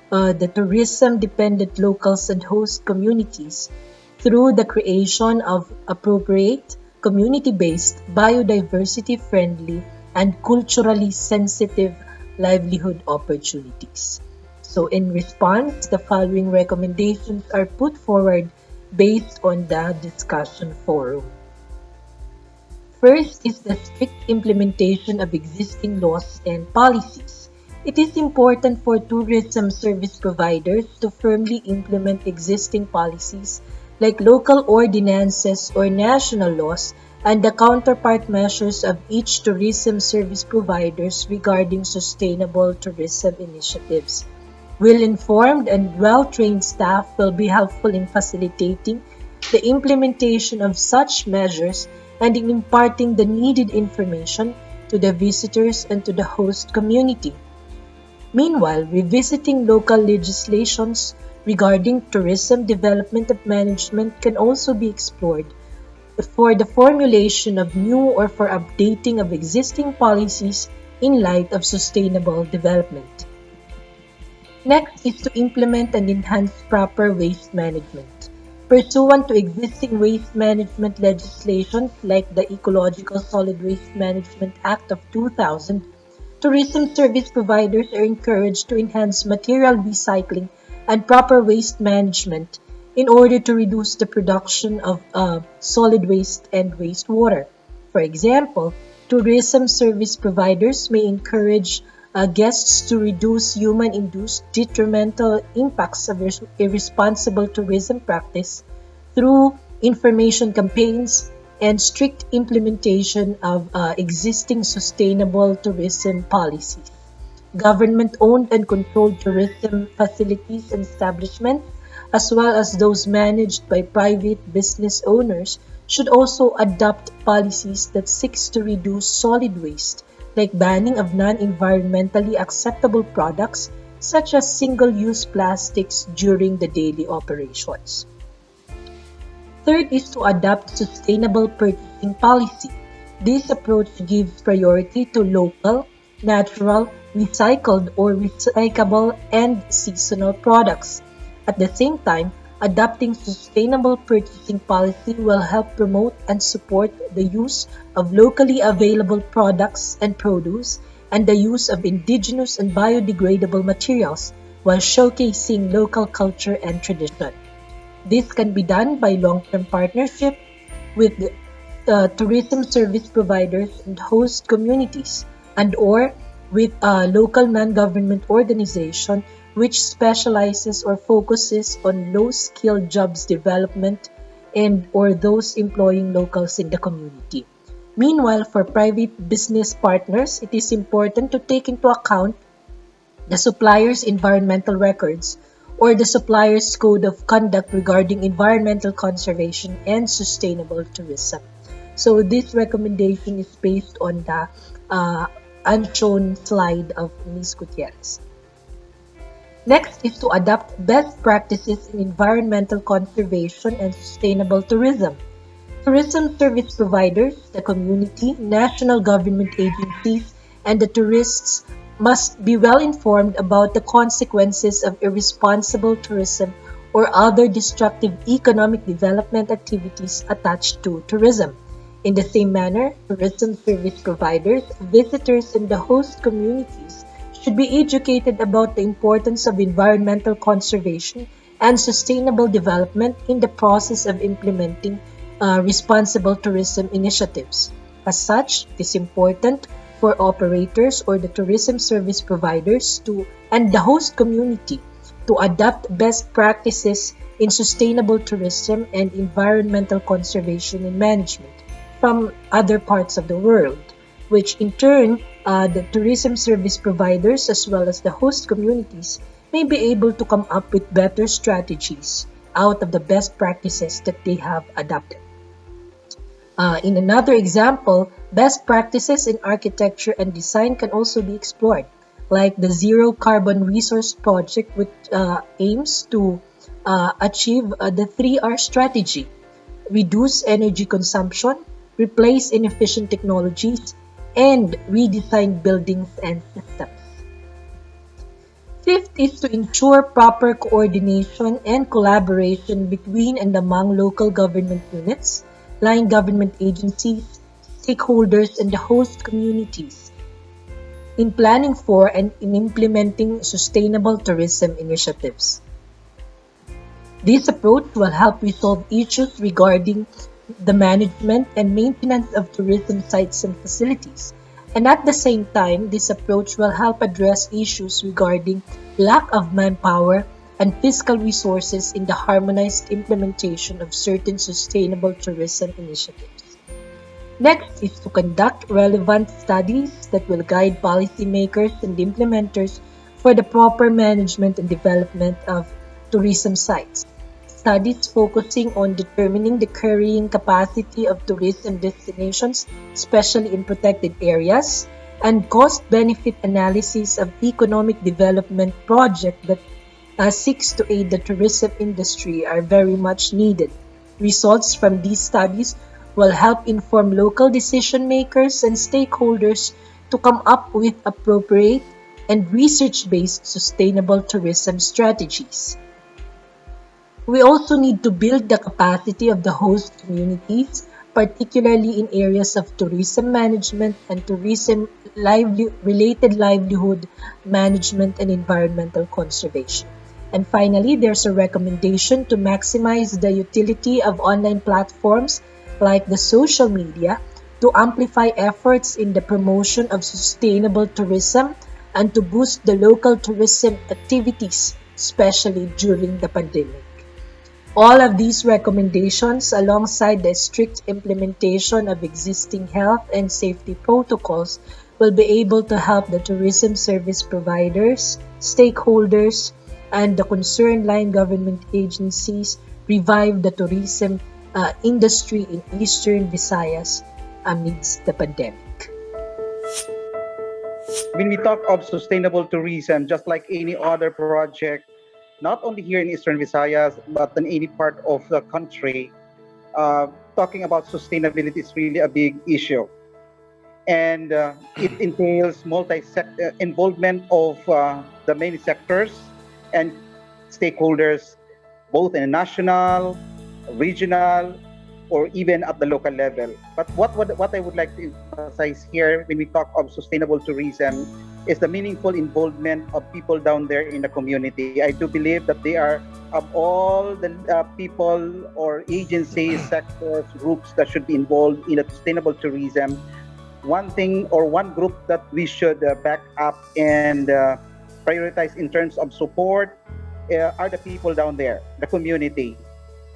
S8: the tourism-dependent locals and host communities through the creation of appropriate, community-based, biodiversity-friendly, and culturally sensitive livelihood opportunities. So in response, the following recommendations are put forward based on the discussion forum. First is the strict implementation of existing laws and policies. It is important for tourism service providers to firmly implement existing policies like local ordinances or national laws and the counterpart measures of each tourism service providers regarding sustainable tourism initiatives. Well-informed and well-trained staff will be helpful in facilitating the implementation of such measures and in imparting the needed information to the visitors and to the host community. Meanwhile, revisiting local legislations regarding tourism development and management can also be explored for the formulation of new or for updating of existing policies in light of sustainable development. Next is to implement and enhance proper waste management. Pursuant to existing waste management legislation like the Ecological Solid Waste Management Act of 2000, tourism service providers are encouraged to enhance material recycling and proper waste management in order to reduce the production of solid waste and wastewater. For example, tourism service providers may encourage guests to reduce human-induced detrimental impacts of irresponsible tourism practice through information campaigns and strict implementation of existing sustainable tourism policies. Government-owned and controlled tourism facilities and establishments, as well as those managed by private business owners, should also adopt policies that seeks to reduce solid waste, like banning of non-environmentally acceptable products such as single-use plastics during the daily operations. Third is to adopt sustainable purchasing policy. This approach gives priority to local, natural, recycled or recyclable and seasonal products. At the same time, adopting sustainable purchasing policy will help promote and support the use of locally available products and produce and the use of indigenous and biodegradable materials while showcasing local culture and tradition. This can be done by long-term partnership with tourism service providers and host communities, and or with a local non-government organization which specializes or focuses on low-skilled jobs development and or those employing locals in the community. Meanwhile, for private business partners, it is important to take into account the supplier's environmental records or the supplier's code of conduct regarding environmental conservation and sustainable tourism. So this recommendation is based on the unshown slide of Ms. Gutierrez. Next is to adopt best practices in environmental conservation and sustainable tourism. Tourism service providers, the community, national government agencies, and the tourists must be well informed about the consequences of irresponsible tourism or other destructive economic development activities attached to tourism. In the same manner, tourism service providers, visitors, and the host communities should be educated about the importance of environmental conservation and sustainable development in the process of implementing responsible tourism initiatives. As such, it is important for operators or the tourism service providers to and the host community to adopt best practices in sustainable tourism and environmental conservation and management from other parts of the world, which in turn the tourism service providers as well as the host communities may be able to come up with better strategies out of the best practices that they have adopted. In another example, best practices in architecture and design can also be explored, like the Zero Carbon Resource Project, which aims to achieve the 3R strategy: reduce energy consumption, replace inefficient technologies, and redesign buildings and systems. Fifth is to ensure proper coordination and collaboration between and among local government units, line government agencies, stakeholders, and the host communities in planning for and in implementing sustainable tourism initiatives. This approach will help resolve issues regarding the management and maintenance of tourism sites and facilities. And at the same time, this approach will help address issues regarding lack of manpower and fiscal resources in the harmonized implementation of certain sustainable tourism initiatives. Next is to conduct relevant studies that will guide policymakers and implementers for the proper management and development of tourism sites. Studies focusing on determining the carrying capacity of tourism destinations, especially in protected areas, and cost-benefit analysis of economic development projects that seeks to aid the tourism industry are very much needed. Results from these studies will help inform local decision makers and stakeholders to come up with appropriate and research-based sustainable tourism strategies. We also need to build the capacity of the host communities, particularly in areas of tourism management and related livelihood management and environmental conservation. And finally, there's a recommendation to maximize the utility of online platforms like the social media to amplify efforts in the promotion of sustainable tourism and to boost the local tourism activities, especially during the pandemic. All of these recommendations, alongside the strict implementation of existing health and safety protocols, will be able to help the tourism service providers, stakeholders, and the concerned line government agencies revive the tourism industry in Eastern Visayas amidst the pandemic.
S7: When we talk of sustainable tourism, just like any other project, not only here in Eastern Visayas, but in any part of the country, talking about sustainability is really a big issue. and it entails involvement of the many sectors and stakeholders, both in a national, regional, or even at the local level. But what I would like to emphasize here when we talk of sustainable tourism is the meaningful involvement of people down there in the community. I do believe that they are, of all the people or agencies, sectors, groups that should be involved in a sustainable tourism, one thing or one group that we should back up and prioritize in terms of support are the people down there, the community.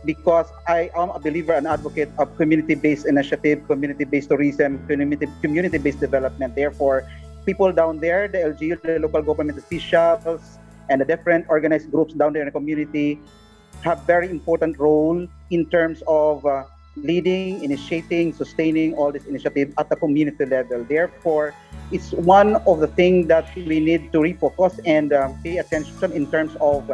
S7: Because I am a believer and advocate of community-based initiative, community-based tourism, community-based development. Therefore, people down there, the LGU, the local government officials, and the different organized groups down there in the community have very important role in terms of leading, initiating, sustaining all this initiative at the community level. Therefore, it's one of the things that we need to refocus and pay attention in terms of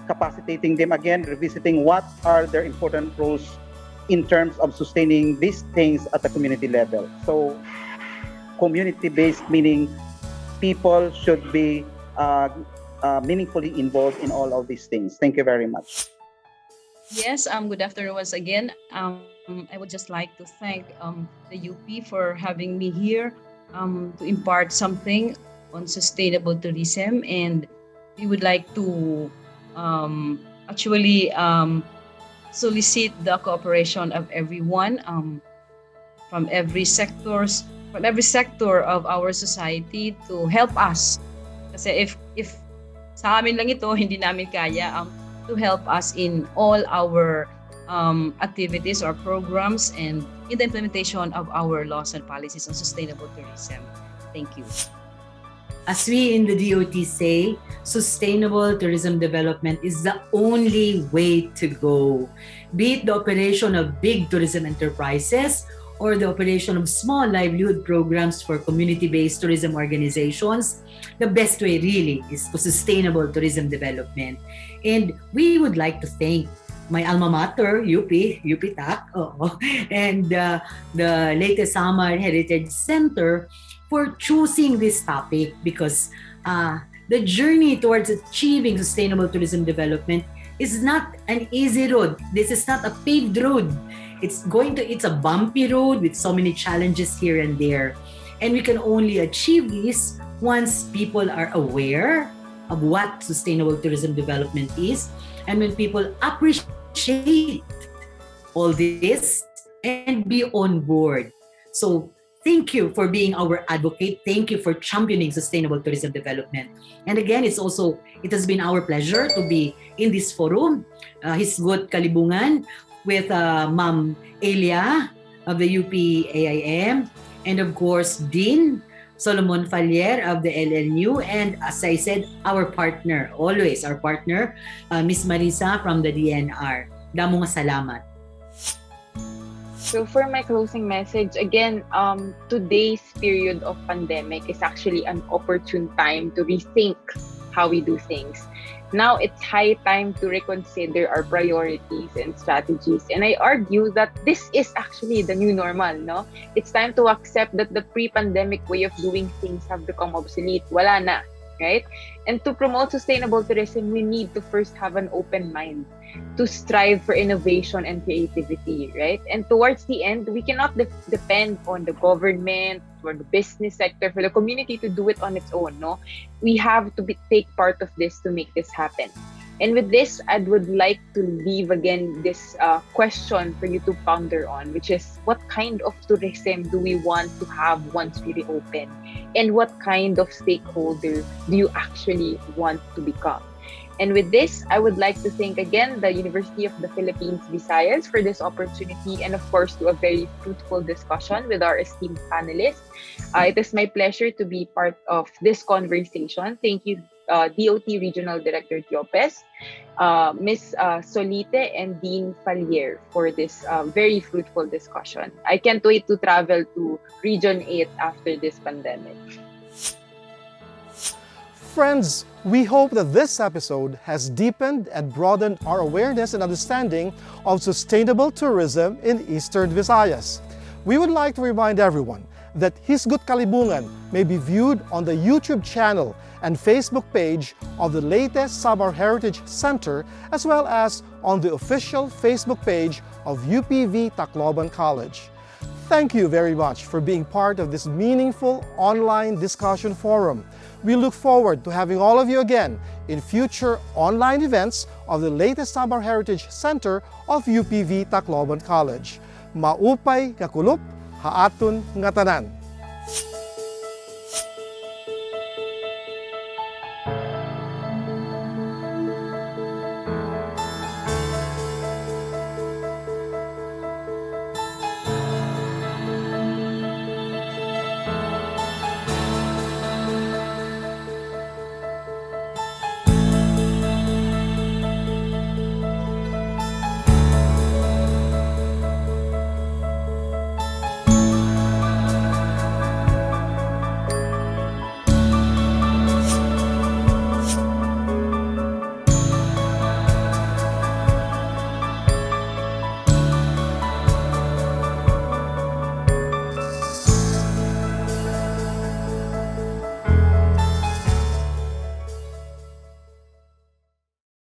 S7: capacitating them again, revisiting what are their important roles in terms of sustaining these things at the community level. So, community-based meaning people should be meaningfully involved in all of these things. Thank you very much.
S5: Yes, good afternoon once again. I would just like to thank the UP for having me here to impart something on sustainable tourism, and we would like to actually solicit the cooperation of everyone from every sector of our society to help us. Kasi if sa amin lang ito, hindi namin kaya to help us in all our activities or programs and in the implementation of our laws and policies on sustainable tourism. Thank you.
S3: As we in the DOT say, sustainable tourism development is the only way to go. Be it the operation of big tourism enterprises or the operation of small livelihood programs for community-based tourism organizations, the best way really is for sustainable tourism development. And we would like to thank my alma mater, UP TAC, and the Leyte-Samar Heritage Center for choosing this topic, because the journey towards achieving sustainable tourism development is not an easy road. This is not a paved road. It's a bumpy road with so many challenges here and there. And we can only achieve this once people are aware of what sustainable tourism development is, and when people appreciate all this and be on board. So thank you for being our advocate. Thank you for championing sustainable tourism development. And again, it has been our pleasure to be in this forum, Hisgut Kalibungan, with Ma'am Elia of the UP AIM, and of course, Dean Solomon Falier of the LLU, and as I said, our partner, always our partner, Miss Marisa from the DNR. Damo nga salamat.
S2: So for my closing message, again, today's period of pandemic is actually an opportune time to rethink how we do things. Now it's high time to reconsider our priorities and strategies. And I argue that this is actually the new normal, no? It's time to accept that the pre-pandemic way of doing things have become obsolete. Wala na, right? And to promote sustainable tourism, we need to first have an open mind to strive for innovation and creativity, right? And towards the end, we cannot depend on the government or the business sector, for the community to do it on its own, no? We have to take part of this to make this happen. And with this, I would like to leave again this question for you to ponder on, which is, what kind of tourism do we want to have once we reopen? And what kind of stakeholder do you actually want to become? And with this, I would like to thank again the University of the Philippines Visayas for this opportunity, and of course to a very fruitful discussion with our esteemed panelists. It is my pleasure to be part of this conversation. Thank you, DOT Regional Director Tiopes, Ms. Solite, and Dean Falier for this very fruitful discussion. I can't wait to travel to Region 8 after this pandemic.
S1: Friends, we hope that this episode has deepened and broadened our awareness and understanding of sustainable tourism in Eastern Visayas. We would like to remind everyone that Hisgut Kalibungan may be viewed on the YouTube channel and Facebook page of the Leyte-Samar Heritage Center, as well as on the official Facebook page of UPV Tacloban College. Thank you very much for being part of this meaningful online discussion forum. We look forward to having all of you again in future online events of the Leyte-Samar Heritage Center of UPV Tacloban College. Maupay nga kulup, haatun nga tanan.